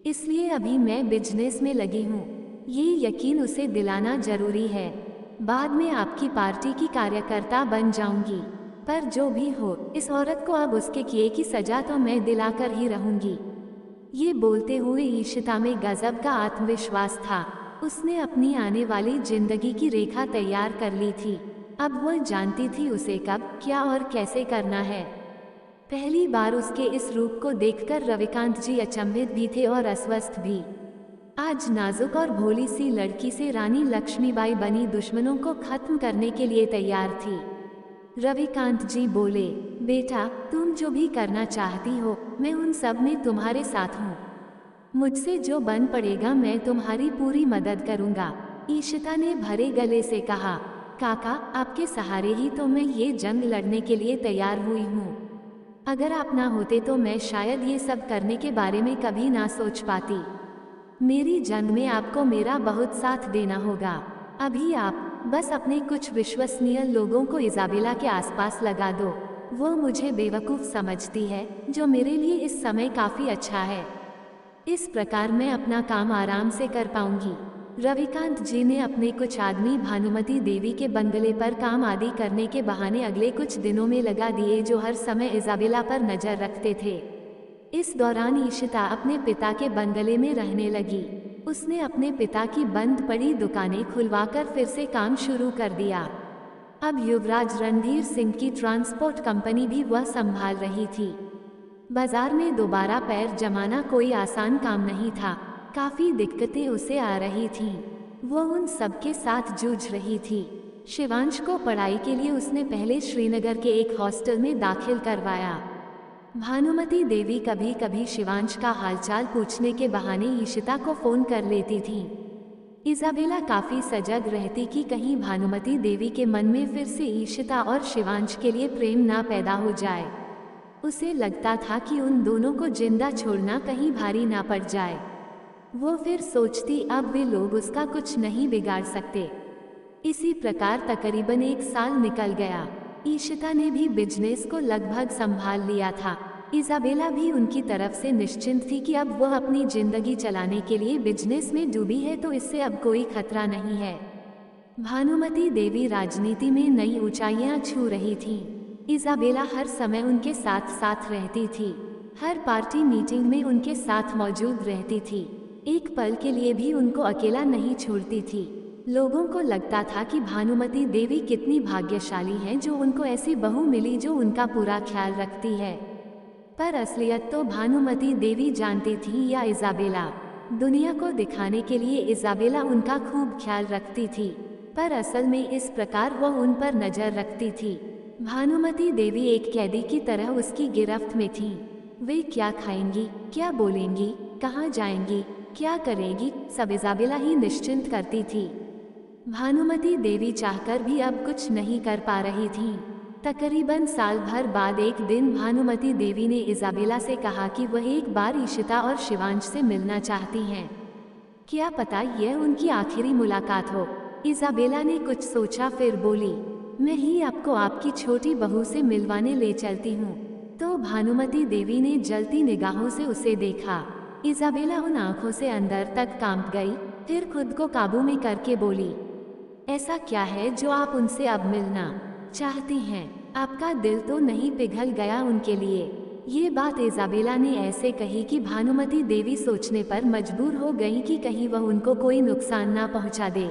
Speaker 1: इसलिए अभी मैं बिजनेस में लगी हूँ। ये यकीन उसे दिलाना जरूरी है। बाद में आपकी पार्टी की कार्यकर्ता बन जाऊंगी। पर जो भी हो, इस औरत को अब उसके किए की सजा तो मैं दिलाकर ही रहूंगी। ये बोलते हुए ईशिता में गजब का आत्मविश्वास था। उसने अपनी आने वाली जिंदगी की रेखा तैयार कर ली थी। अब वह जानती थी उसे कब, क्या और कैसे करना है। पहली बार उसके इस रूप को देखकर रविकांत जी अचंभित भी थे और अस्वस्थ भी। आज नाजुक और भोली सी लड़की से रानी लक्ष्मीबाई बनी दुश्मनों को खत्म करने के लिए तैयार थी। रविकांत जी बोले, बेटा, तुम जो भी करना चाहती हो, मैं उन सब में तुम्हारे साथ हूँ। मुझसे जो बन पड़ेगा मैं तुम्हारी पूरी मदद करूँगा। ईशिता ने भरे गले से कहा, काका, आपके सहारे ही तो मैं ये जंग लड़ने के लिए तैयार हुई हूँ। अगर आप ना होते तो मैं शायद ये सब करने के बारे में कभी ना सोच पाती। मेरी जंग में आपको मेरा बहुत साथ देना होगा। अभी आप बस अपने कुछ विश्वसनीय लोगों को इजाबेला के आसपास लगा दो। वो मुझे बेवकूफ़ समझती है, जो मेरे लिए इस समय काफ़ी अच्छा है। इस प्रकार मैं अपना काम आराम से कर पाऊंगी। रविकांत जी ने अपने कुछ आदमी भानुमती देवी के बंगले पर काम आदि करने के बहाने अगले कुछ दिनों में लगा दिए, जो हर समय इजाबेला पर नजर रखते थे। इस दौरान ईशिता अपने पिता के बंगले में रहने लगी। उसने अपने पिता की बंद पड़ी दुकानें खुलवाकर फिर से काम शुरू कर दिया। अब युवराज रणधीर सिंह की ट्रांसपोर्ट कंपनी भी वह संभाल रही थी। बाजार में दोबारा पैर जमाना कोई आसान काम नहीं था। काफी दिक्कतें उसे आ रही थीं। वो उन सबके साथ जूझ रही थी। शिवांश को पढ़ाई के लिए उसने पहले श्रीनगर के एक हॉस्टल में दाखिल करवाया। भानुमती देवी कभी कभी शिवांश का हालचाल पूछने के बहाने ईशिता को फोन कर लेती थी। इजाबेला काफी सजग रहती कि कहीं भानुमती देवी के मन में फिर से ईशिता और शिवांश के लिए प्रेम ना पैदा हो जाए। उसे लगता था कि उन दोनों को जिंदा छोड़ना कहीं भारी ना पड़ जाए। वो फिर सोचती, अब वे लोग उसका कुछ नहीं बिगाड़ सकते। इसी प्रकार तकरीबन 1 साल निकल गया। ईशिता ने भी बिजनेस को लगभग संभाल लिया था। इजाबेला भी उनकी तरफ से निश्चिंत थी कि अब वह अपनी जिंदगी चलाने के लिए बिजनेस में डूबी है, तो इससे अब कोई खतरा नहीं है। भानुमती देवी राजनीति में नई ऊंचाइयां छू रही थीं। इजाबेला हर समय उनके साथ साथ रहती थी। हर पार्टी मीटिंग में उनके साथ मौजूद रहती थी। एक पल के लिए भी उनको अकेला नहीं छोड़ती थी। लोगों को लगता था कि भानुमती देवी कितनी भाग्यशाली हैं, जो उनको ऐसी बहू मिली जो उनका पूरा ख्याल रखती है। पर असलियत तो भानुमती देवी जानती थी या इजाबेला। दुनिया को दिखाने के लिए इजाबेला उनका खूब ख्याल रखती थी, पर असल में इस प्रकार वह उन पर नजर रखती थी। भानुमती देवी एक कैदी की तरह उसकी गिरफ्त में थी। वे क्या खाएंगी, क्या बोलेंगी, कहाँ जाएंगी, क्या करेगी, सब इजाबेला ही निश्चिंत करती थी। भानुमती देवी चाहकर भी अब कुछ नहीं कर पा रही थी। तकरीबन साल भर बाद एक दिन भानुमती देवी ने इजाबेला से कहा कि वह एक बार ईशिता और शिवांश से मिलना चाहती हैं। क्या पता यह उनकी आखिरी मुलाकात हो। इजाबेला ने कुछ सोचा, फिर बोली, मैं ही आपको आपकी छोटी बहू से मिलवाने ले चलती हूँ। तो भानुमती देवी ने जलती निगाहों से उसे देखा। इजाबेला उन आंखों से अंदर तक कांप गई, फिर खुद को काबू में करके बोली, ऐसा क्या है जो आप उनसे अब मिलना चाहती हैं? आपका दिल तो नहीं पिघल गया उनके लिए? ये बात इजाबेला ने ऐसे कही कि भानुमती देवी सोचने पर मजबूर हो गई कि कहीं वह उनको कोई नुकसान ना पहुंचा दे।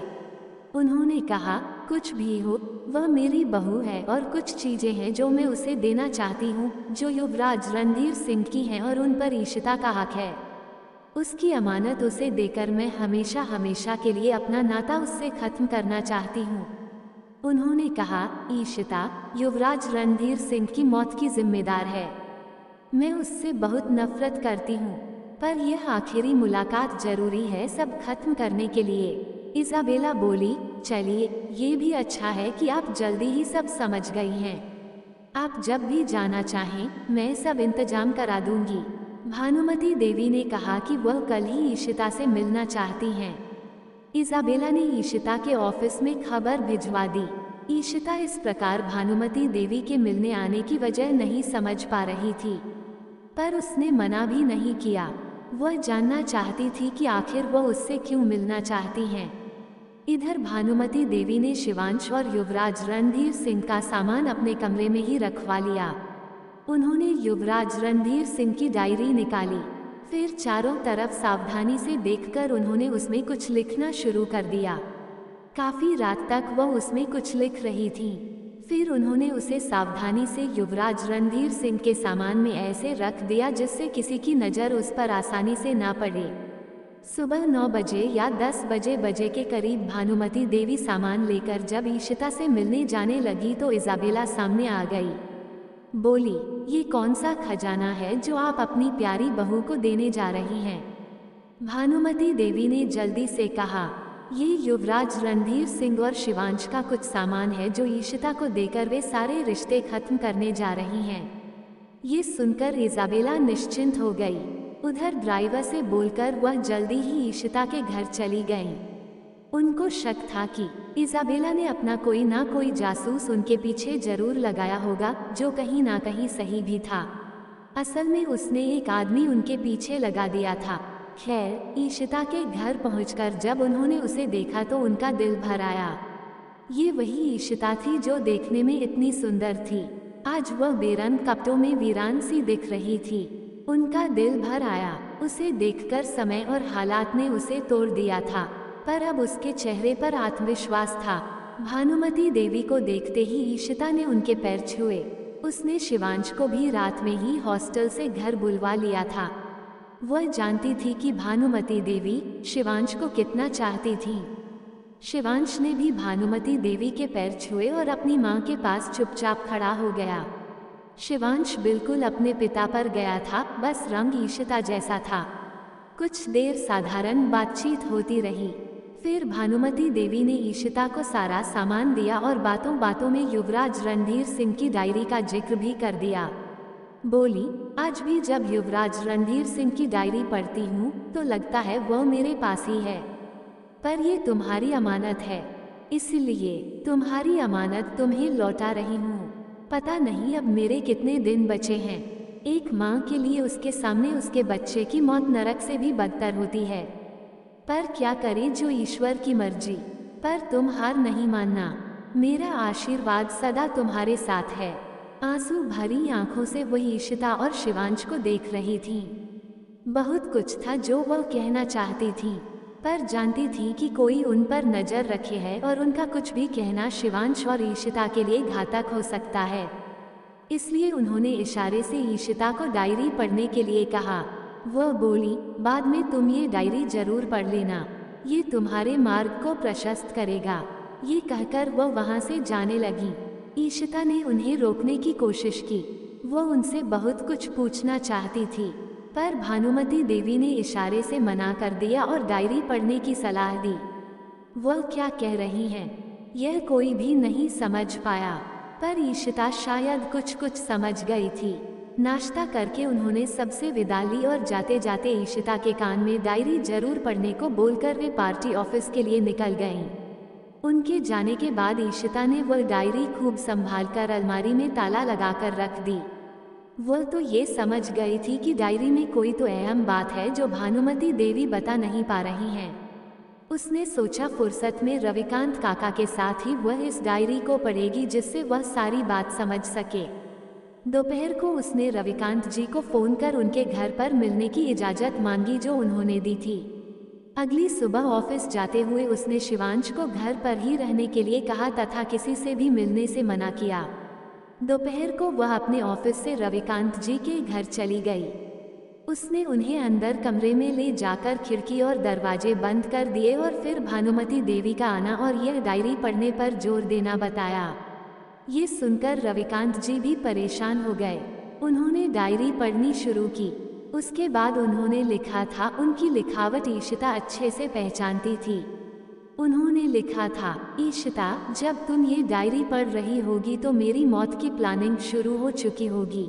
Speaker 1: उन्होंने कहा, कुछ भी हो, वह मेरी बहू है और कुछ चीजें हैं जो मैं उसे देना चाहती हूँ, जो युवराज रणधीर सिंह की हैं और उन पर ईशिता का हक है। उसकी अमानत उसे देकर मैं हमेशा हमेशा के लिए अपना नाता उससे खत्म करना चाहती हूँ। उन्होंने कहा, ईशिता युवराज रणधीर सिंह की मौत की जिम्मेदार है। मैं उससे बहुत नफरत करती हूँ, पर यह आखिरी मुलाकात जरूरी है सब खत्म करने के लिए। इज़ाबेला बोली, चलिए, ये भी अच्छा है कि आप जल्दी ही सब समझ गई हैं। आप जब भी जाना चाहें, मैं सब इंतजाम करा दूंगी। भानुमति देवी ने कहा कि वह कल ही ईशिता से मिलना चाहती हैं। इज़ाबेला ने ईशिता के ऑफिस में खबर भिजवा दी। ईशिता इस प्रकार भानुमति देवी के मिलने आने की वजह नहीं समझ पा रही थी, पर उसने मना भी नहीं किया। वह जानना चाहती थी कि आखिर वह उससे क्यों मिलना चाहती हैं। इधर भानुमति देवी ने शिवांश और युवराज रणधीर सिंह का सामान अपने कमरे में ही रखवा लिया। उन्होंने युवराज रणधीर सिंह की डायरी निकाली, फिर चारों तरफ सावधानी से देखकर उन्होंने उसमें कुछ लिखना शुरू कर दिया। काफी रात तक वह उसमें कुछ लिख रही थी। फिर उन्होंने उसे सावधानी से युवराज रणधीर सिंह के सामान में ऐसे रख दिया जिससे किसी की नज़र उस पर आसानी से ना पड़े। सुबह 9 बजे या 10 बजे के करीब भानुमति देवी सामान लेकर जब ईशिता से मिलने जाने लगी तो इज़ाबेला सामने आ गई। बोली, ये कौन सा खजाना है जो आप अपनी प्यारी बहू को देने जा रही हैं? भानुमति देवी ने जल्दी से कहा, ये युवराज रणधीर सिंह और शिवांश का कुछ सामान है जो ईशिता को देकर वे सारे रिश्ते खत्म करने जा रही हैं। ये सुनकर इज़ाबेला निश्चिंत हो गई। उधर ड्राइवर से बोलकर वह जल्दी ही ईशिता के घर चली गईं। उनको शक था कि इज़ाबेला ने अपना कोई ना कोई जासूस उनके पीछे जरूर लगाया होगा, जो कहीं ना कहीं सही भी था। असल में उसने एक आदमी उनके पीछे लगा दिया था। खैर, ईशिता के घर पहुंचकर जब उन्होंने उसे देखा तो उनका दिल भर आया। ये वही ईशिता थी जो देखने में इतनी सुंदर थी। आज वह बेरंग कपड़ों में वीरान सी दिख रही थी। उनका दिल भर आया। उसे देखकर समय और हालात ने उसे तोड़ दिया था, पर अब उसके चेहरे पर आत्मविश्वास था। भानुमति देवी को देखते ही ईशिता ने उनके पैर छुए। उसने शिवांश को भी रात में ही हॉस्टल से घर बुलवा लिया था। वह जानती थी कि भानुमति देवी शिवांश को कितना चाहती थी। शिवांश ने भी भानुमति देवी के पैर छुए और अपनी माँ के पास चुपचाप खड़ा हो गया। शिवांश बिल्कुल अपने पिता पर गया था, बस रंग ईशिता जैसा था। कुछ देर साधारण बातचीत होती रही। फिर भानुमति देवी ने ईशिता को सारा सामान दिया और बातों बातों में युवराज रणधीर सिंह की डायरी का जिक्र भी कर दिया। बोली, आज भी जब युवराज रणधीर सिंह की डायरी पढ़ती हूँ तो लगता है वह मेरे पास ही है, पर ये तुम्हारी अमानत है, इसलिए तुम्हारी अमानत तुम्हें लौटा रही हूँ। पता नहीं अब मेरे कितने दिन बचे हैं। एक माँ के लिए उसके सामने उसके बच्चे की मौत नरक से भी बदतर होती है, पर क्या करे जो ईश्वर की मर्जी। पर तुम हार नहीं मानना, मेरा आशीर्वाद सदा तुम्हारे साथ है। आंसू भरी आंखों से वह ईशिता और शिवांश को देख रही थी। बहुत कुछ था जो वह कहना चाहती थी, पर जानती थी कि कोई उन पर नजर रखे है और उनका कुछ भी कहना शिवांश और ईशिता के लिए घातक हो सकता है। इसलिए उन्होंने इशारे से ईशिता को डायरी पढ़ने के लिए कहा। वह बोली, बाद में तुम ये डायरी जरूर पढ़ लेना, ये तुम्हारे मार्ग को प्रशस्त करेगा। ये कहकर वह वहाँ से जाने लगी। ईशिता ने उन्हें रोकने की कोशिश की। वह उनसे बहुत कुछ पूछना चाहती थी, पर भानुमति देवी ने इशारे से मना कर दिया और डायरी पढ़ने की सलाह दी। वह क्या कह रही हैं, यह कोई भी नहीं समझ पाया, पर ईशिता शायद कुछ समझ गई थी। नाश्ता करके उन्होंने सबसे विदा ली और जाते जाते ईशिता के कान में डायरी जरूर पढ़ने को बोलकर वे पार्टी ऑफिस के लिए निकल गईं। उनके जाने के बाद ईशिता ने वह डायरी खूब संभालकर अलमारी में ताला लगाकर रख दी। वह तो ये समझ गई थी कि डायरी में कोई तो अहम बात है जो भानुमति देवी बता नहीं पा रही हैं। उसने सोचा फुर्सत में रविकांत काका के साथ ही वह इस डायरी को पढ़ेगी, जिससे वह सारी बात समझ सके। दोपहर को उसने रविकांत जी को फोन कर उनके घर पर मिलने की इजाज़त मांगी, जो उन्होंने दी थी। अगली सुबह ऑफिस जाते हुए उसने शिवांश को घर पर ही रहने के लिए कहा तथा किसी से भी मिलने से मना किया। दोपहर को वह अपने ऑफिस से रविकांत जी के घर चली गई। उसने उन्हें अंदर कमरे में ले जाकर खिड़की और दरवाजे बंद कर दिए और फिर भानुमति देवी का आना और यह डायरी पढ़ने पर जोर देना बताया। ये सुनकर रविकांत जी भी परेशान हो गए। उन्होंने डायरी पढ़नी शुरू की। उसके बाद उन्होंने लिखा था, उनकी लिखावट ईशिता अच्छे से पहचानती थी। उन्होंने लिखा था, ईशिता, जब तुम ये डायरी पढ़ रही होगी तो मेरी मौत की प्लानिंग शुरू हो चुकी होगी।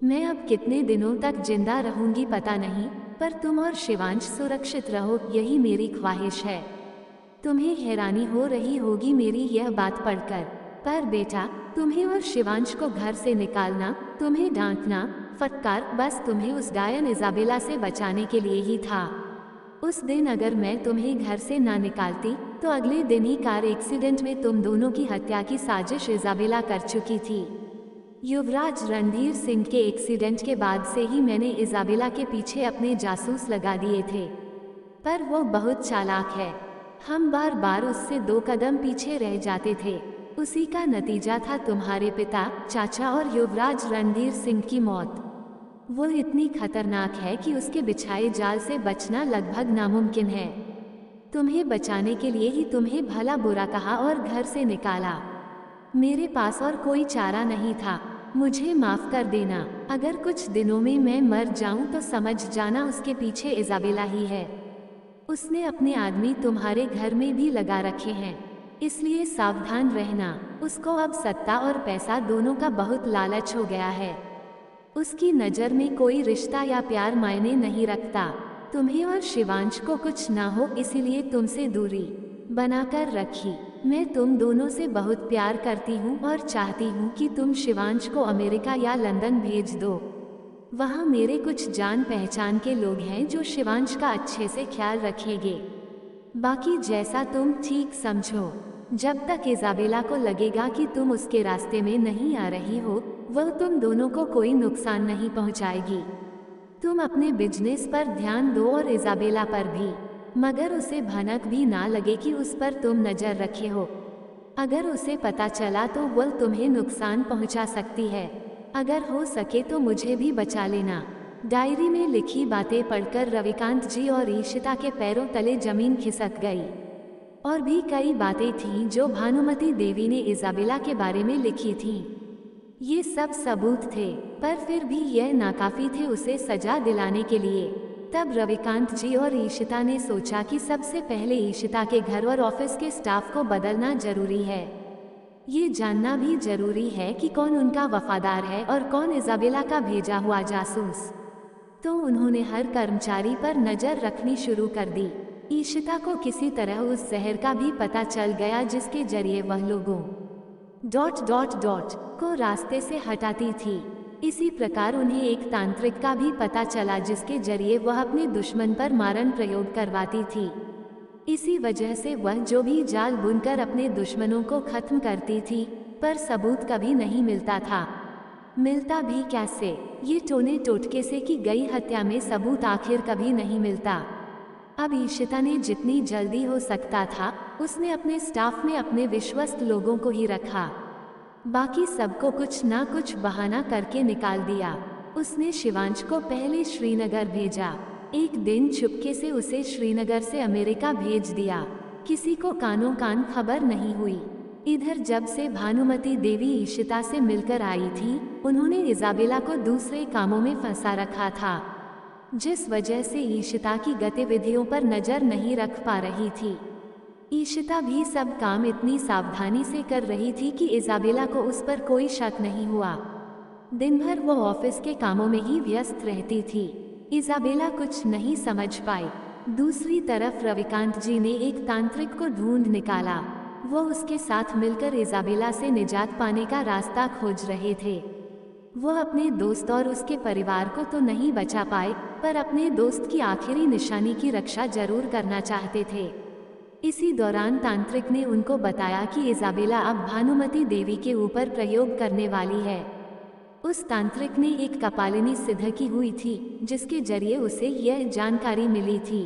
Speaker 1: मैं अब कितने दिनों तक जिंदा रहूंगी पता नहीं, पर तुम और शिवांश सुरक्षित रहो, यही मेरी ख्वाहिश है। तुम्हें हैरानी हो रही होगी मेरी यह बात पढ़कर, पर बेटा, तुम्हें और शिवांश को घर से निकालना, तुम्हें डांटना, फटकार, बस तुम्हें उस डायन इजाबेला से बचाने के लिए ही था। उस दिन अगर मैं तुम्हें घर से ना निकालती तो अगले दिन ही कार एक्सीडेंट में तुम दोनों की हत्या की साजिश इजाबेला कर चुकी थी। युवराज रणधीर सिंह के एक्सीडेंट के बाद से ही मैंने इजाबेला के पीछे अपने जासूस लगा दिए थे, पर वो बहुत चालाक है। हम बार बार उससे 2 कदम पीछे रह जाते थे। उसी का नतीजा था तुम्हारे पिता, चाचा और युवराज रणधीर सिंह की मौत। वो इतनी खतरनाक है कि उसके बिछाए जाल से बचना लगभग नामुमकिन है। तुम्हें बचाने के लिए ही तुम्हें भला बुरा कहा और घर से निकाला। मेरे पास और कोई चारा नहीं था। मुझे माफ कर देना। अगर कुछ दिनों में मैं मर जाऊं तो समझ जाना उसके पीछे इजाबेला ही है। उसने अपने आदमी तुम्हारे घर में भी लगा रखे हैं, इसलिए सावधान रहना। उसको अब सत्ता और पैसा दोनों का बहुत लालच हो गया है। उसकी नज़र में कोई रिश्ता या प्यार मायने नहीं रखता। तुम्हें और शिवांश को कुछ ना हो इसीलिए तुमसे दूरी बनाकर रखी। मैं तुम दोनों से बहुत प्यार करती हूँ और चाहती हूँ कि तुम शिवांश को अमेरिका या लंदन भेज दो। वहाँ मेरे कुछ जान पहचान के लोग हैं जो शिवांश का अच्छे से ख्याल रखेंगे। बाकी जैसा तुम ठीक समझो। जब तक इजाबेला को लगेगा कि तुम उसके रास्ते में नहीं आ रही हो, वह तुम दोनों को कोई नुकसान नहीं पहुंचाएगी। तुम अपने बिजनेस पर ध्यान दो और इजाबेला पर भी, मगर उसे भनक भी ना लगे कि उस पर तुम नजर रखे हो। अगर उसे पता चला तो वह तुम्हें नुकसान पहुंचा सकती है। अगर हो सके तो मुझे भी बचा लेना। डायरी में लिखी बातें पढ़कर रविकांत जी और ईशिता के पैरों तले जमीन खिसक गई। और भी कई बातें थीं जो भानुमति देवी ने इजाबेला के बारे में लिखी थीं। ये सब सबूत थे, पर फिर भी यह नाकाफी थे उसे सजा दिलाने के लिए। तब रविकांत जी और ईशिता ने सोचा कि सबसे पहले ईशिता के घर और ऑफिस के स्टाफ को बदलना जरूरी है। ये जानना भी जरूरी है कि कौन उनका वफादार है और कौन इजाबेला का भेजा हुआ जासूस। तो उन्होंने हर कर्मचारी पर नजर रखनी शुरू कर दी। ईशिता को किसी तरह उस जहर का भी पता चल गया जिसके जरिए वह लोगों ... को रास्ते से हटाती थी। इसी प्रकार उन्हें एक तांत्रिक का भी पता चला जिसके जरिए वह अपने दुश्मन पर मारण प्रयोग करवाती थी। इसी वजह से वह जो भी जाल बुनकर अपने दुश्मनों को खत्म करती थी, पर सबूत कभी नहीं मिलता था। मिलता भी कैसे? ये टोने टोटके से की गई हत्या में सबूत आखिर कभी नहीं मिलता। अब ईशिता ने जितनी जल्दी हो सकता था उसने अपने स्टाफ में अपने विश्वस्त लोगों को ही रखा। बाकी सबको कुछ ना कुछ बहाना करके निकाल दिया। उसने शिवांश को पहले श्रीनगर भेजा। एक दिन चुपके से उसे श्रीनगर से अमेरिका भेज दिया। किसी को कानों कान खबर नहीं हुई। इधर जब से भानुमति देवी ईशिता से मिलकर आई थी, उन्होंने इजाबेला को दूसरे कामों में फंसा रखा था, जिस वजह से ईशिता की गतिविधियों पर नजर नहीं रख पा रही थी। ईशिता भी सब काम इतनी सावधानी से कर रही थी कि इजाबेला को उस पर कोई शक नहीं हुआ। दिन भर वो ऑफिस के कामों में ही व्यस्त रहती थी। इजाबेला कुछ नहीं समझ पाई। दूसरी तरफ रविकांत जी ने एक तांत्रिक को ढूंढ निकाला। वो उसके साथ मिलकर इजाबेला से निजात पाने का रास्ता खोज रहे थे। वो अपने दोस्त और उसके परिवार को तो नहीं बचा पाए, पर अपने दोस्त की आखिरी निशानी की रक्षा जरूर करना चाहते थे। इसी दौरान तांत्रिक ने उनको बताया कि इजाबेला अब भानुमति देवी के ऊपर प्रयोग करने वाली है। उस तांत्रिक ने एक कपालिनी सिद्ध की हुई थी, जिसके जरिए उसे यह जानकारी मिली थी।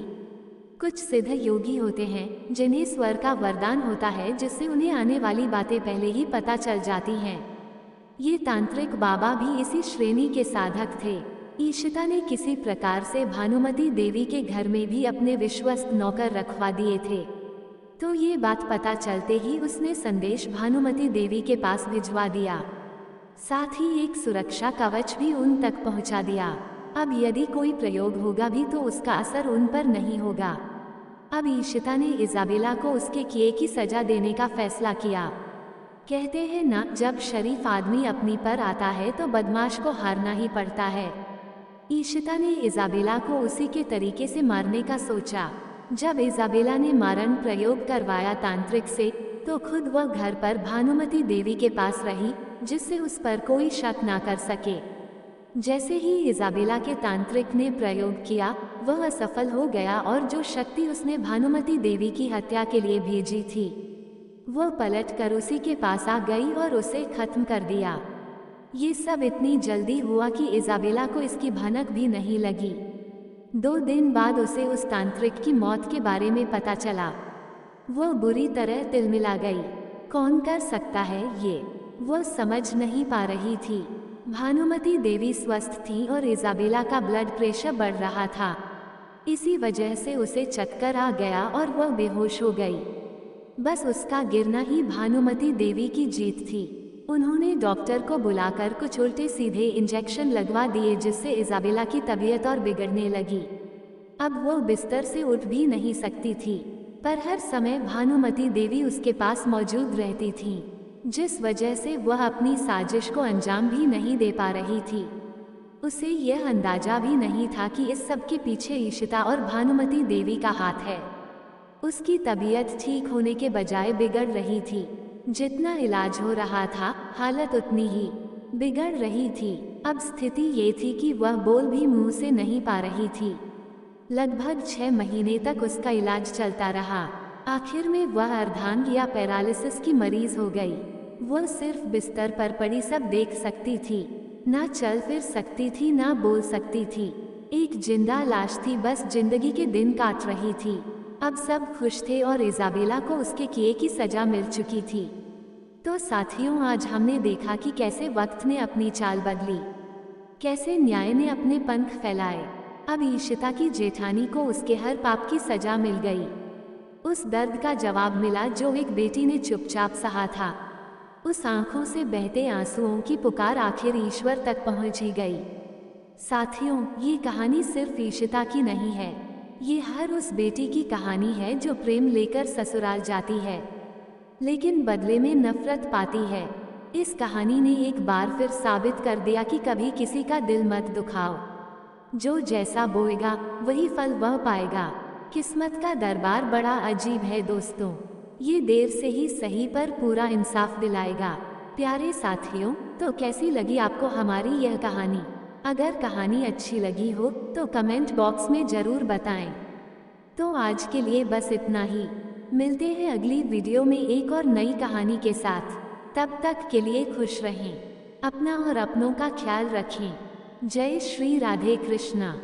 Speaker 1: कुछ सिद्ध योगी होते हैं जिन्हें स्वर का वरदान होता है, जिससे उन्हें आने वाली बातें पहले ही पता चल जाती हैं। ये तांत्रिक बाबा भी इसी श्रेणी के साधक थे। ईशिता ने किसी प्रकार से भानुमति देवी के घर में भी अपने विश्वस्त नौकर रखवा दिए थे। तो ये बात पता चलते ही उसने संदेश भानुमति देवी के पास भिजवा दिया। साथ ही एक सुरक्षा कवच भी उन तक पहुंचा दिया। अब यदि कोई प्रयोग होगा भी तो उसका असर उन पर नहीं होगा। अब ईशिता ने इजाबेला को उसके किए की सजा देने का फैसला किया। कहते हैं ना, जब शरीफ आदमी अपनी पर आता है तो बदमाश को हारना ही पड़ता है। ईशिता ने इजाबेला को उसी के तरीके से मारने का सोचा। जब इजाबेला ने मारण प्रयोग करवाया तांत्रिक से, तो खुद वह घर पर भानुमति देवी के पास रही, जिससे उस पर कोई शक ना कर सके। जैसे ही इजाबेला के तांत्रिक ने प्रयोग किया, वह असफल हो गया और जो शक्ति उसने भानुमति देवी की हत्या के लिए भेजी थी, वह पलट कर उसी के पास आ गई और उसे खत्म कर दिया। ये सब इतनी जल्दी हुआ कि इजाबेला को इसकी भनक भी नहीं लगी। 2 दिन बाद उसे उस तांत्रिक की मौत के बारे में पता चला। वह बुरी तरह तिलमिला गई। कौन कर सकता है ये, वह समझ नहीं पा रही थी। भानुमति देवी स्वस्थ थी और इजाबेला का ब्लड प्रेशर बढ़ रहा था। इसी वजह से उसे चक्कर आ गया और वह बेहोश हो गई। बस उसका गिरना ही भानुमति देवी की जीत थी। उन्होंने डॉक्टर को बुलाकर कुछ उल्टे सीधे इंजेक्शन लगवा दिए, जिससे इजाबेला की तबीयत और बिगड़ने लगी। अब वह बिस्तर से उठ भी नहीं सकती थी, पर हर समय भानुमति देवी उसके पास मौजूद रहती थी, जिस वजह से वह अपनी साजिश को अंजाम भी नहीं दे पा रही थी। उसे यह अंदाजा भी नहीं था कि इस सब के पीछे ईशिता और भानुमति देवी का हाथ है। उसकी तबीयत ठीक होने के बजाय बिगड़ रही थी। जितना इलाज हो रहा था, हालत उतनी ही बिगड़ रही थी। अब स्थिति ये थी कि वह बोल भी मुंह से नहीं पा रही थी। लगभग 6 महीने तक उसका इलाज चलता रहा। आखिर में वह अर्धांग या पैरालिसिस की मरीज हो गई। वह सिर्फ बिस्तर पर पड़ी सब देख सकती थी, ना चल फिर सकती थी, ना बोल सकती थी। एक जिंदा लाश थी, बस जिंदगी के दिन काट रही थी। अब सब खुश थे और इजाबेला को उसके किए की सजा मिल चुकी थी। तो साथियों, आज हमने देखा कि कैसे वक्त ने अपनी चाल बदली, कैसे न्याय ने अपने पंख फैलाए। अब ईशिता की जेठानी को उसके हर पाप की सजा मिल गई। उस दर्द का जवाब मिला जो एक बेटी ने चुपचाप सहा था। उस आंखों से बहते आंसुओं की पुकार आखिर ईश्वर तक पहुंच ही गई। साथियों, ये कहानी सिर्फ ईशिता की नहीं है, ये हर उस बेटी की कहानी है जो प्रेम लेकर ससुराल जाती है, लेकिन बदले में नफरत पाती है। इस कहानी ने एक बार फिर साबित कर दिया कि कभी किसी का दिल मत दुखाओ। जो जैसा बोएगा वही फल वह पाएगा। किस्मत का दरबार बड़ा अजीब है दोस्तों, ये देर से ही सही पर पूरा इंसाफ दिलाएगा। प्यारे साथियों, तो कैसी लगी आपको हमारी यह कहानी? अगर कहानी अच्छी लगी हो तो कमेंट बॉक्स में ज़रूर बताएं। तो आज के लिए बस इतना ही। मिलते हैं अगली वीडियो में एक और नई कहानी के साथ। तब तक के लिए खुश रहें, अपना और अपनों का ख्याल रखें। जय श्री राधे कृष्णा।